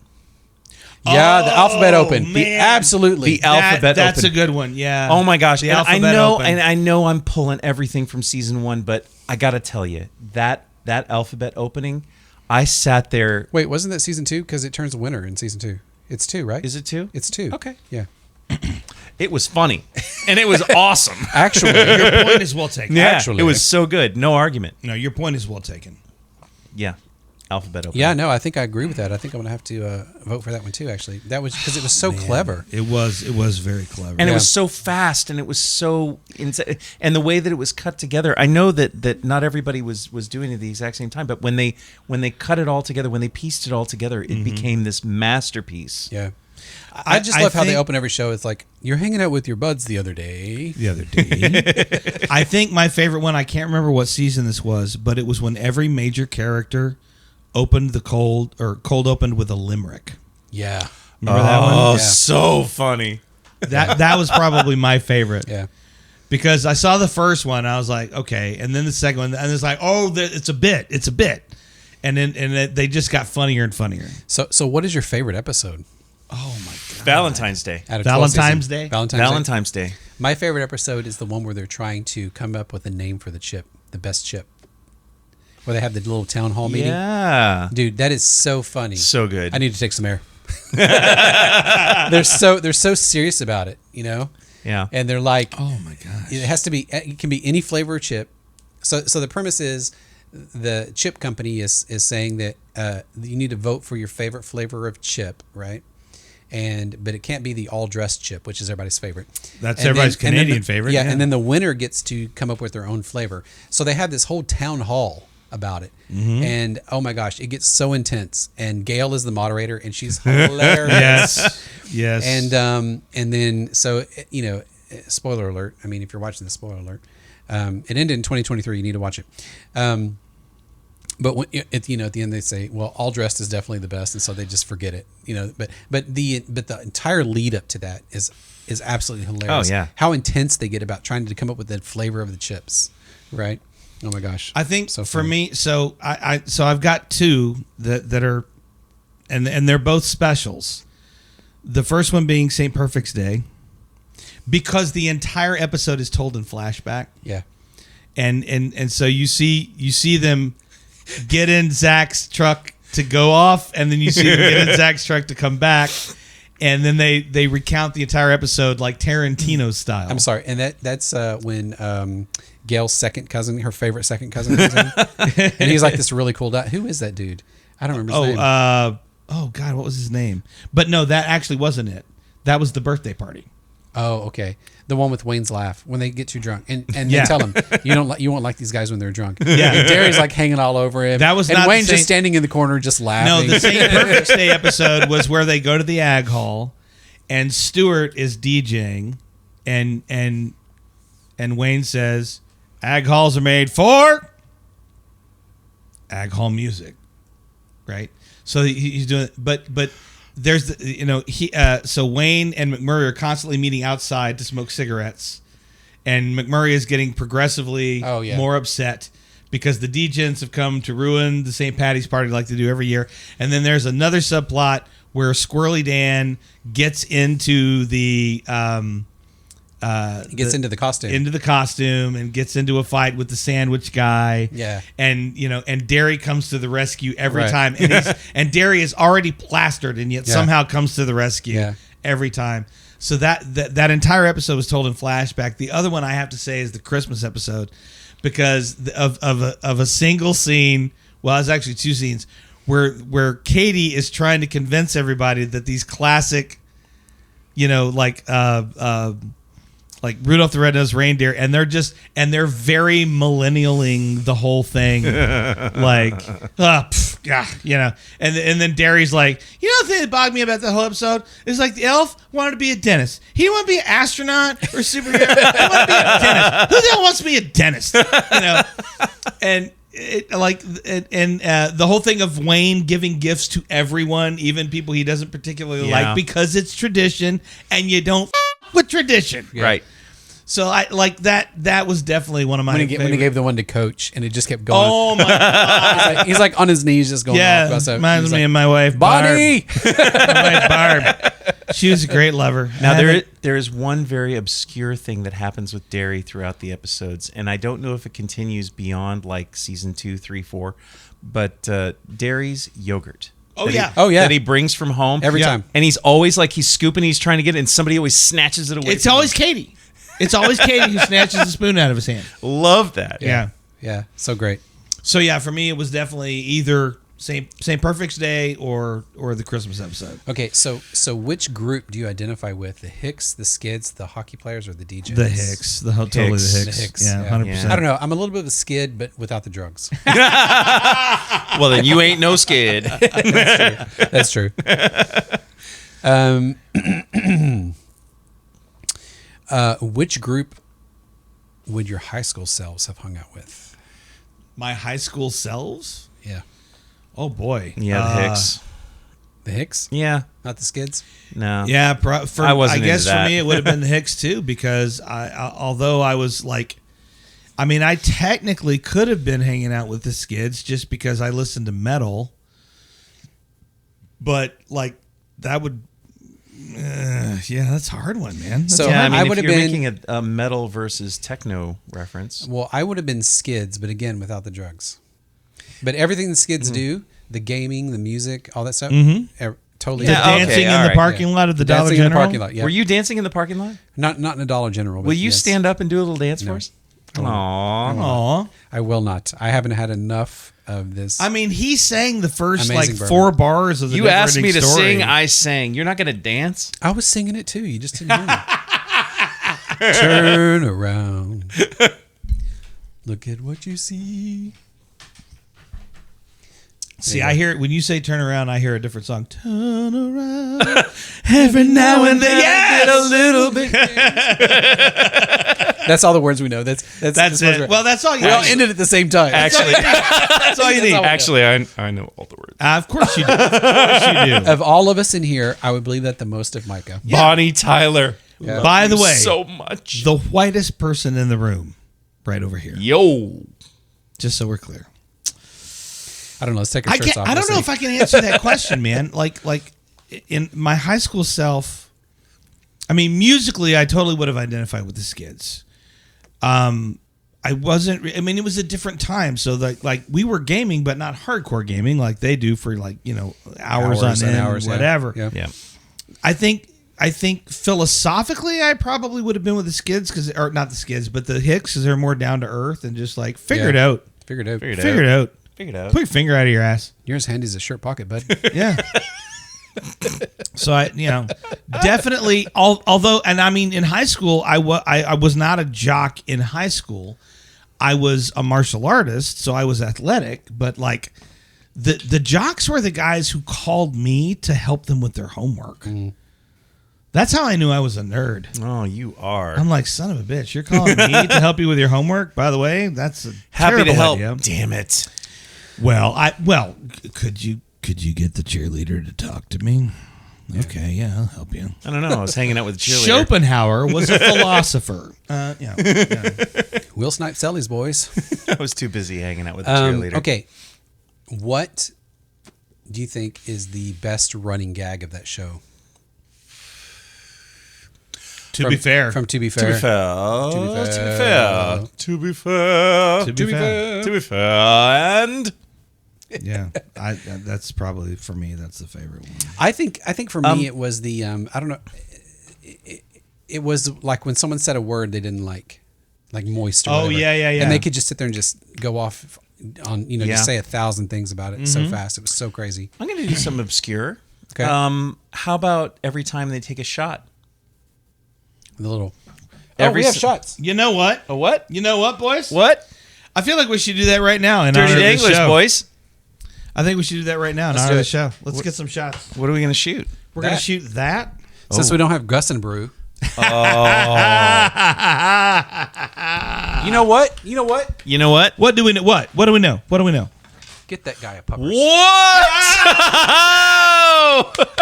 Yeah, the alphabet open. Man. Absolutely. The alphabet That's open. a good one. Yeah. Oh my gosh. The And I alphabet know open. and I know I'm pulling everything from season 1, but I got to tell you, that alphabet opening, I sat there. Wait, wasn't that season 2? Because it turns winter in season 2. It's 2, right? Is it 2? It's 2. Okay. Yeah. It was funny. And it was awesome. Actually. Your point is well taken. Yeah, Actually. it was so good. No argument. No, your point is well taken. Yeah. Alphabet opening. Yeah, no, I think I agree with that. I think I'm going to have to vote for that one too, actually. That was because it was so clever. It was very clever. And it Yeah. was so fast, and it was so insane. And the way that it was cut together, I know that not everybody was doing it at the exact same time, but when they cut it all together, when they pieced it all together, it became this masterpiece. Yeah. I just I love how they think- open every show. It's like, you're hanging out with your buds the other day. the other day. I think my favorite one, I can't remember what season this was, but it was when every major character opened the cold opened with a limerick. Yeah. Remember that one? Oh, Yeah. so funny. That was probably my favorite. Yeah. Because I saw the first one, I was like, okay, and then the second one, and it's like, oh, it's a bit, and then they just got funnier and funnier. So what is your favorite episode? Oh my god! Valentine's Day. Out of 12 Valentine's seasons? Day? Valentine's Day. Day. My favorite episode is the one where they're trying to come up with a name for the chip, the best chip. Where they have the little town hall meeting. Yeah. Dude, that is so funny. So good. I need to take some air. They're so serious about it, Yeah. And they're like, Oh my gosh! it has to be. It can be any flavor of chip. So the premise is, the chip company is saying that you need to vote for your favorite flavor of chip, right? But it can't be the all dressed chip, which is everybody's favorite. That's And everybody's then- and then Canadian the- favorite. Yeah, and then the winner gets to come up with their own flavor. So they have this whole town hall about it, and oh my gosh, it gets so intense. And Gail is the moderator, and she's hilarious. yes. And then so spoiler alert. I mean, if you're watching the spoiler alert, it ended in 2023. You need to watch it. But when, at the end they say, well, all dressed is definitely the best, and so they just forget it. But the entire lead up to that is absolutely hilarious. Oh, yeah. How intense they get about trying to come up with the flavor of the chips, right? Oh my gosh. I think So for funny. me, so I've got two that are, and they're both specials. The first one being St. Perfect's Day, because the entire episode is told in flashback, Yeah. and so you see them get in Zach's truck to go off, and then you see them get in Zach's truck to come back, and then they recount the entire episode like Tarantino style. I'm sorry, and that's when Gail's second cousin, her favorite second cousin, comes in. And he's like this really cool guy. Who is that dude? I don't remember his name. Oh God, what was his name? But no, that actually wasn't it. That was the birthday party. Oh, okay. The one with Wayne's laugh when they get too drunk, and Yeah. they tell him you won't like these guys when they're drunk. Yeah. And Derry's like hanging all over him. That was and not the Wayne's same- just standing in the corner just No, laughing. the St. Perfect's Day episode was where they go to the Ag Hall, and Stuart is DJing, and Wayne says, "Ag Halls are made for Ag Hall music," right? So he's doing, but there's so Wayne and McMurray are constantly meeting outside to smoke cigarettes, and McMurray is getting progressively Oh, yeah. more upset because the D-Gens have come to ruin the St. Patty's party like they do every year. And then there's another subplot where Squirrely Dan gets into the he gets into the costume and gets into a fight with the sandwich guy. Yeah. And and Derry comes to the rescue every Right. time. And Derry is already plastered and yet Yeah. somehow comes to the rescue Yeah. every time. So that entire episode was told in flashback. The other one I have to say is the Christmas episode, because of a single scene. Well, it's actually two scenes where Katie is trying to convince everybody that these classic, like Rudolph the Red-Nosed Reindeer, and they're very millennialing the whole thing. Like, And then Derry's like, you know the thing that bothered me about the whole episode is like the elf wanted to be a dentist. He didn't want to be an astronaut or superhero. He wanted to be a dentist. Who the hell wants to be a dentist? And the whole thing of Wayne giving gifts to everyone, even people he doesn't particularly like, because it's tradition, and you don't with tradition, Right. So I like that. That was definitely one of my when he gave the one to Coach, and it just kept going. Oh my god! he's like on his knees, just going. Yeah, off. reminds me like, of my wife, Bonnie. My wife, Barb. She was a great lover. Now there is one very obscure thing that happens with Derry throughout the episodes, and I don't know if it continues beyond like season 2, 3, 4. But Derry's yogurt. That he brings from home every time, and he's always like he's scooping, he's trying to get it, and somebody always snatches it away. It's always Katie. It's always Katie who snatches the spoon out of his hand. Love that. Yeah. So great. So yeah, for me it was definitely either St. Perfect's Day or the Christmas episode. Okay, so which group do you identify with? The Hicks, the Skids, the hockey players, or the DJs? The Hicks. Totally the Hicks. The Hicks. Yeah, 100%. I don't know. I'm a little bit of a skid, but without the drugs. Well, then you ain't no skid. That's true. Which group would your high school selves have hung out with? My high school selves? Yeah. Oh boy. Yeah, the Hicks. The Hicks? Yeah. Not the Skids? No. Yeah, I guess into that. for me it would have been the Hicks too, because although I was like, I technically could have been hanging out with the Skids just because I listened to metal, but like that would, that's a hard one, man. So Yeah, I if would have you're been making a metal versus techno reference. Well, I would have been Skids, but again without the drugs. But everything the Skids do, the gaming, the music, all that stuff, totally. The Yeah, dancing okay, in the right, parking lot of the Dollar dancing in the General. parking lot. Yeah. Were you dancing in the parking lot? Not in a Dollar General. But Will you yes. stand up and do a little dance No. for us? I won't. Aww. Aw. I will not. I haven't had enough of this. He sang the first Amazing like bourbon. 4 bars of the You asked me to story. sing, I sang. You're not going to dance? I was singing it too. You just didn't hear me. Turn around. Look at what you see. See, I hear it when you say "turn around." I hear a different song. Turn around, every now and then. Yes! a little bit. That's all the words we know. That's it. Well, that's all you. we all ended at the same time. Actually, That's all you need. actually, I know all the words. Of course you do. Of course you do. Of all of us in here, I would believe that the most of Micah. Bonnie Tyler. Yeah. By the way, so much. the whitest person in the room, right over here. Yo. Just so we're clear. I don't know. Let's take our shirts off. I don't know if I can answer that question, man. Like in my high school self, musically, I totally would have identified with the Skids. I wasn't. It was a different time, so like we were gaming, but not hardcore gaming like they do for hours on end, hours, whatever. Yeah. I think philosophically, I probably would have been with the Skids or not the Skids, but the Hicks because they're more down to earth and just like figure it out. Figured out. Figure it out. Put your finger out of your ass. You're as handy as a shirt pocket, bud. Yeah. So I, definitely. Although, and in high school, I was not a jock in high school. I was a martial artist, so I was athletic. But like, the jocks were the guys who called me to help them with their homework. Mm. That's how I knew I was a nerd. Oh, you are. I'm like, son of a bitch, you're calling me to help you with your homework. By the way, that's a Happy to terrible help. idea. Damn it. Well, could you get the cheerleader to talk to me? Okay, yeah, I'll help you. I don't know. I was hanging out with a cheerleader. Schopenhauer was a philosopher. Yeah. Will Snipe Sellies, boys. I was too busy hanging out with a cheerleader. Okay. What do you think is the best running gag of that show? To be fair. From To Be To Fair. be fair. To be fair. To be fair. To be fair. To be fair. To be fair. And Yeah, that's probably for me. That's the favorite one. I think for me it was the I don't know. It was like when someone said a word they didn't like moist. Or whatever, yeah. And they could just sit there and just go off on just say 1,000 things about it so fast. It was so crazy. I'm going to do some obscure. Okay. How about every time they take a shot? The little. Every we have s- shots. You know what? A what? You know what, boys? What? I feel like we should do that right now. In Dirty honor of the English, show. boys. I think we should do that right now. Let's Not do on the it. show. Let's get some shots. What are we going to shoot? We're going That. to shoot that. Since we don't have Gus and Brew. You know what? You know what? You know what? What do we know? What do we know? What do we know? Get that guy a pupper. What?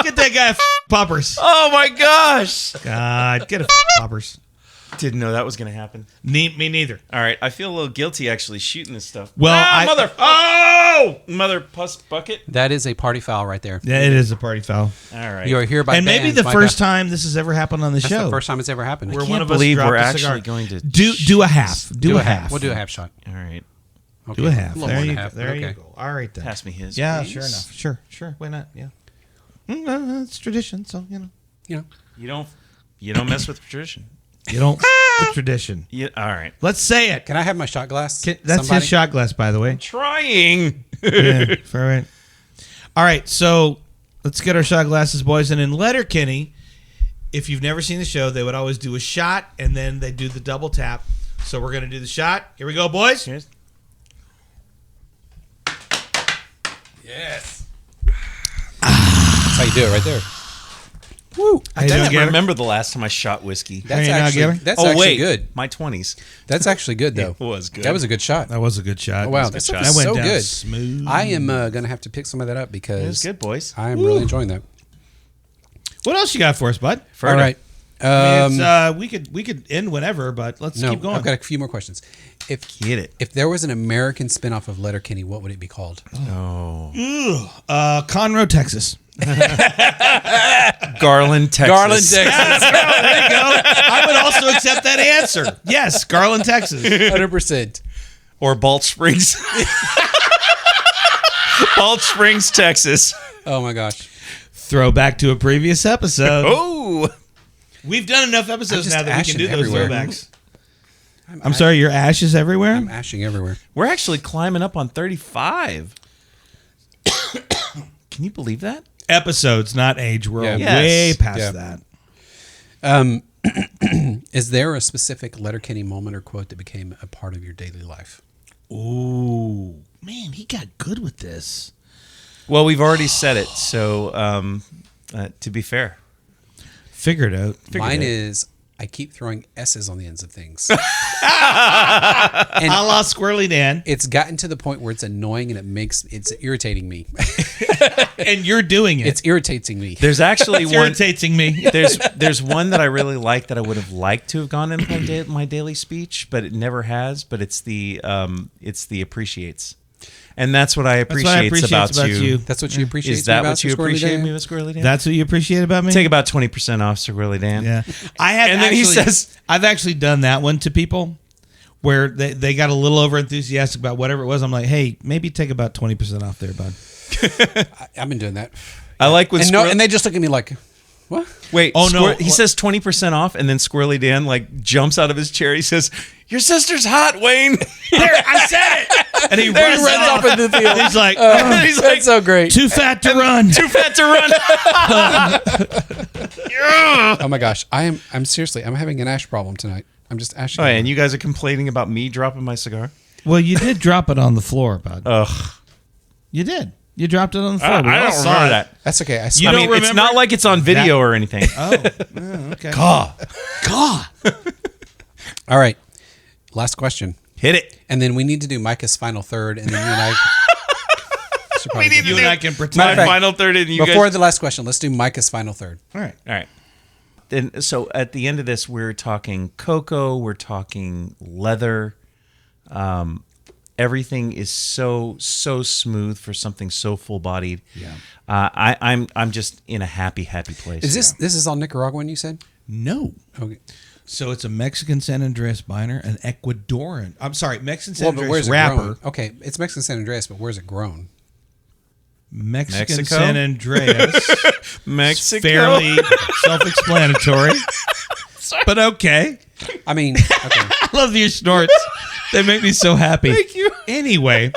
Get that guy poppers. Oh my gosh! God, get a poppers. Didn't know that was going to happen. Me neither. All right, I feel a little guilty actually shooting this stuff. Mother puss bucket. That is a party foul right there. Yeah, it is a party foul. All right. You are hereby And maybe banned, the my first God. time this has ever happened on the That's show. the first time it's ever happened. Where I one can't of us believe dropped we're a actually cigar. going to do a half. Do a half. We'll do a half shot. All right. Okay. Do a half. little more There than you a go. half, There but you okay. go. All right then. Pass me his. Yeah, please. sure enough. Sure. Why not? Yeah. It's tradition, so You know. You don't mess with tradition. you don't with tradition. Yeah. All right. Let's say it. Can I have my shot glass? That's Somebody? his shot glass, by the way. Trying. Yeah, all right. All right, so let's get our shot glasses, boys. And in Letterkenny, if you've never seen the show, they would always do a shot and then they do the double tap. So we're gonna do the shot. Here we go, boys. Cheers. Yes. That's how you do it right there. Woo! How I you doing, don't Gabby? remember the last time I shot whiskey. That's you now, actually Gabby? that's actually good. My 20s. That's actually good though. It was good. That was a good shot. That was a good shot. Oh, wow, That that was stuff a good is shot. That so went down good. smooth. I am gonna have to pick some of that up because It was good, boys. I am really enjoying that. What else you got for us, bud? All right. I mean, we could end whenever, but let's No, keep going. I've got a few more questions. Get it. If there was an American spinoff of Letterkenny, what would it be called? Oh. Conroe, Texas. Garland, Texas. Garland, Texas. There you go. I would also accept that answer. Yes, Garland, Texas. 100%. Or Balch Springs. Balch Springs, Texas. Oh my gosh. Throwback to a previous episode. Oh. We've done enough episodes I'm just now that we can do ashing those everywhere. throwbacks. I'm sorry, your ash is everywhere? I'm ashing everywhere. We're actually climbing up on 35. Can you believe that? Episodes, not age. We're Yeah. way Yes. past Yeah. that. Is there a specific Letterkenny moment or quote that became a part of your daily life? Ooh. Man, he got good with this. Well, we've already said it, so to be fair. Figure it out. Mine is I keep throwing S's on the ends of things. A la Squirrely Dan. It's gotten to the point where it's annoying and it's irritating me. And you're doing it. It's irritating me. There's actually It's one. irritating me. There's one that I really like that I would have liked to have gone in my daily speech, but it never has. But it's the appreciates, and that's what I appreciate about you. That's what you appreciate. Is that about what you Squirrely appreciate Dan? me with Squirrely Dan? That's what you appreciate about me? Take about 20% off, Squirrely Dan. Yeah. I have And then he actually, says- I've actually done that one to people where they got a little over enthusiastic about whatever it was. I'm like, hey, maybe take about 20% off there, bud. I've been doing that. I like when And they just look at me like, what? Wait, Oh, no. He says 20% off, and then Squirrely Dan like jumps out of his chair. He says, "Your sister's hot, Wayne." There, I said it. And he There he runs runs off. off into the field. And he's like, He's like, That's so great. too fat to run. "Too fat to run." Oh my gosh. I'm seriously, I'm having an ash problem tonight. I'm just ashing. Oh, and you guys are complaining about me dropping my cigar? Well, you did drop it on the floor, bud. Ugh. You did. You dropped it on the floor. I We all don't saw remember it. that. That's okay. I You swear. I don't mean, it's remember not like it's on video or anything. Oh, okay. God. All right. Last question. Hit it. And then we need to do Micah's final third, and then you and I. should probably need do to You it. and do I can My pretend. fact, final third, and you Before guys. the last question, let's do Micah's final third. All right. All right. And so at the end of this, we're talking cocoa. We're talking leather. Everything is so smooth for something so full bodied. Yeah. I'm just in a happy place. Is this is all Nicaraguan? You said. No. Okay. So it's a Mexican San Andreas binder, an Ecuadorian. I'm sorry, Mexican San Well, but Andreas where's it wrapper. grown? Okay, it's Mexican San Andreas, but where's it grown? Mexican Mexico? San Andreas. Mexico? Fairly self-explanatory. But okay. I mean, okay. I love your snorts. They make me so happy. Thank you. Anyway,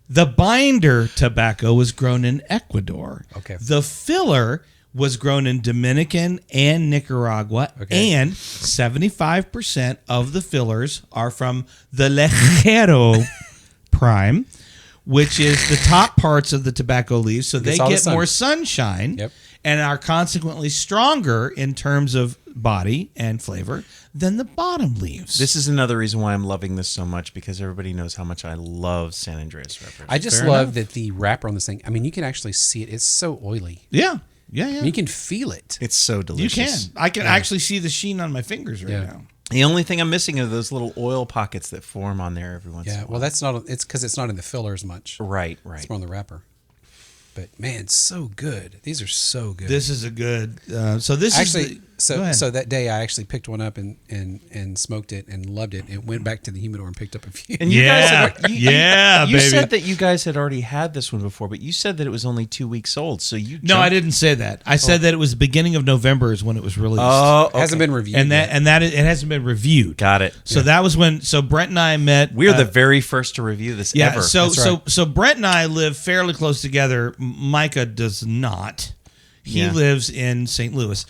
the binder tobacco was grown in Ecuador. Okay. The filler was grown in Dominican and Nicaragua, Okay. and 75% of the fillers are from the Lejero Prime, which is the top parts of the tobacco leaves, so they all the get sun. more sunshine Yep. and are consequently stronger in terms of body and flavor than the bottom leaves. This is another reason why I'm loving this so much, because everybody knows how much I love San Andreas wrappers. I just Fair love enough. that the wrapper on this thing. I mean, you can actually see it. It's so oily. yeah. You can feel it. It's so You delicious. can. I can actually see the sheen on my fingers right Yeah. now. The only thing I'm missing are those little oil pockets that form on there every once in a Yeah. while. Well, that's not. It's because it's not in the filler as much. Right. It's more on the wrapper. But man, so good. These are so good. This is a good. So this actually, is the, go ahead. so that day I actually picked one up and smoked it and loved it. It went back to the humidor and picked up a few. And you guys Yeah. had, you Baby. said that you guys had already had this one before, but you said that it was only 2 weeks old. So you No, I jumped- didn't say that. I said that it was the beginning of November is when it was released. Oh, It hasn't okay. been reviewed. and yet. it hasn't been reviewed. Got it. So that was when. So Brent and I met. We're the very first to review this yeah. ever. So That's right. so Brent and I live fairly close together. Micah does not. He Yeah. lives in St. Louis.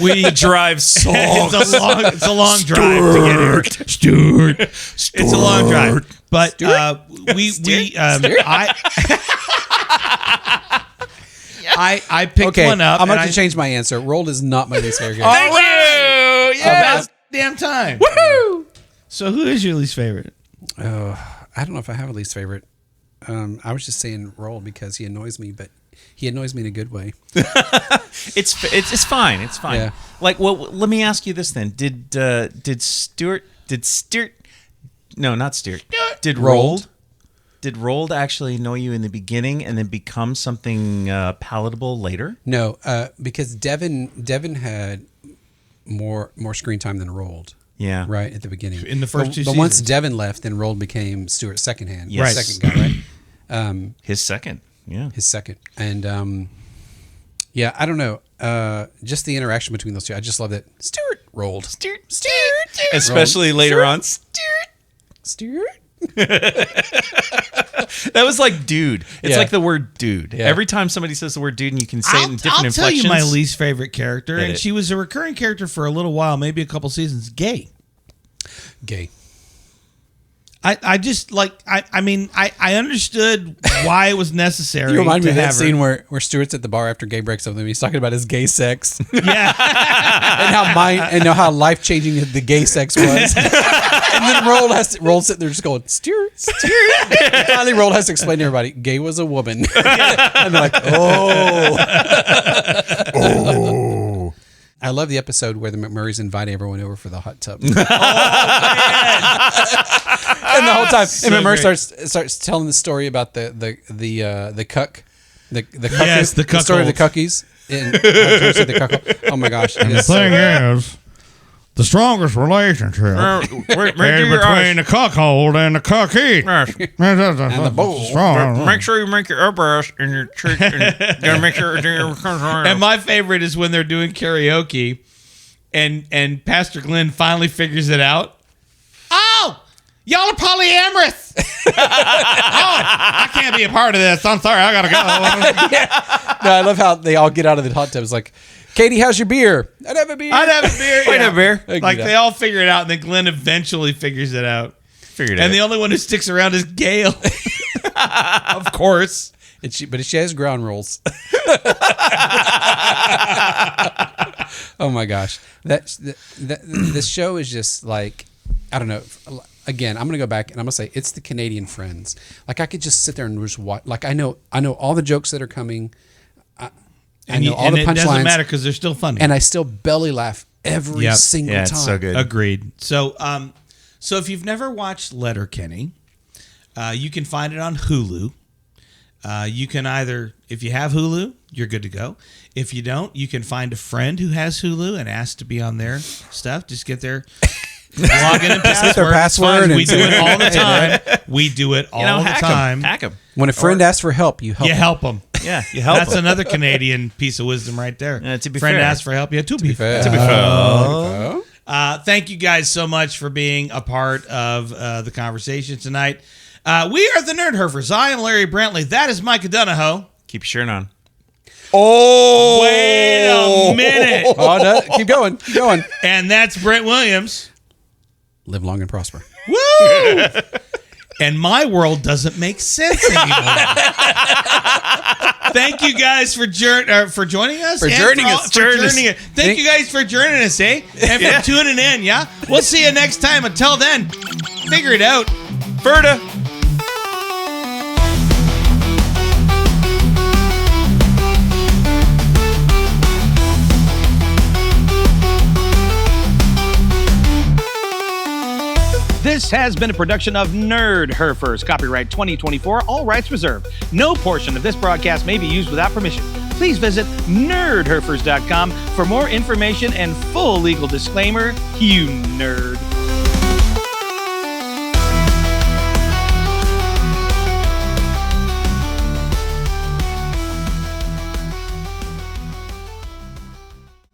We drive so it's a long drive to get here. Stuart. It's a long drive, but I picked okay, one up. I'm and about to change my answer. Rolled is not my least favorite. Thank you. About damn time. Woohoo! So who is your least favorite? I don't know if I have a least favorite. I was just saying Rolled because he annoys me, but he annoys me in a good way. It's fine. It's fine. Yeah. Like, well, let me ask you this then: Did Stuart? No, not Stuart. Did Rolled? Rolled actually annoy you in the beginning and then become something palatable later? No, because Devin had more screen time than Rolled. Yeah. Right at the beginning. In the first two But once seasons. Devin left, then Rolled became Stuart's second hand. Yes. Second guy, right? His second. Yeah. His second. And yeah, I don't know. Just the interaction between those two. I just love that. Stuart Rolled. Stuart. Especially later on. Stuart. That was like dude. It's Yeah. like the word dude. Yeah. Every time somebody says the word dude and you can say it in different I'll tell inflections. you my least favorite character, Hit and it. she was a recurring character for a little while, maybe a couple seasons. Gay. Gay. I just like I mean I understood why it was necessary. You remind me to of that have her- scene where Stuart's at the bar after Gay breaks up with him. He's talking about his gay sex Yeah. and how life changing the gay sex was. And then Rolled sitting there just going Stuart. And finally, Rolled has to explain to everybody, gay was a woman. And they're like, oh. I love the episode where the McMurrays invite everyone over for the hot tub. And the whole time, and McMurray great. starts telling the story about the cuck, the cuckies, Yes, the story of the cuckolds. cuckies. And the cuckold. Oh my gosh! it is so- is, the strongest relationship is between the cuckold and the cuckee. And the bull. Make sure you make your eyebrows and your cheek, and gotta make sure everything comes around. And my favorite is when they're doing karaoke, and Pastor Glenn finally figures it out. Oh, y'all are polyamorous. Oh, I can't be a part of this. I'm sorry, I gotta go. No, I love how they all get out of the hot tub. It's like, Katie, how's your beer? I'd have a beer. I'd have a beer. I'd have a beer. Like they all figure it out, and then Glenn eventually figures it out. Figured And it. the only one who sticks around is Gail. Of course. But she has ground rules. Oh my gosh, this show is just like, I don't know. Again, I'm gonna go back and I'm gonna say it's the Canadian Friends. Like I could just sit there and just watch. Like I know all the jokes that are coming. I know all the it doesn't punchlines, matter because they're still funny. and I still belly laugh every Yep. single Yeah, time. it's so good. Agreed. So, so if you've never watched Letterkenny, you can find it on Hulu. You can either, if you have Hulu, you're good to go. If you don't, you can find a friend who has Hulu and ask to be on their stuff. Just get their login and password. their It's password fine. and- We do it all the time. We do it all the hack time. Hack them. When a friend asks for help, you help. You them. help them. Yeah, you help That's 'em. another Canadian piece of wisdom right there. To be friend fair. asks for help. Yeah, to be fair. To be fair. Thank you guys so much for being a part of the conversation tonight. We are the Nerdherfers. I am Larry Brantley. That is Micah Donahoe. Keep your shirt on. Oh, Wait a minute. Oh, no, keep going. Keep going. And that's Brent Williams. Live long and prosper. Woo! and my world doesn't make sense anymore. Thank you guys for joining us. Thank you guys for joining us, eh? And for tuning in, yeah? We'll see you next time. Until then, figure it out. Berta. This has been a production of Nerdherfers, copyright 2024, all rights reserved. No portion of this broadcast may be used without permission. Please visit nerdherfers.com for more information and full legal disclaimer, you nerd.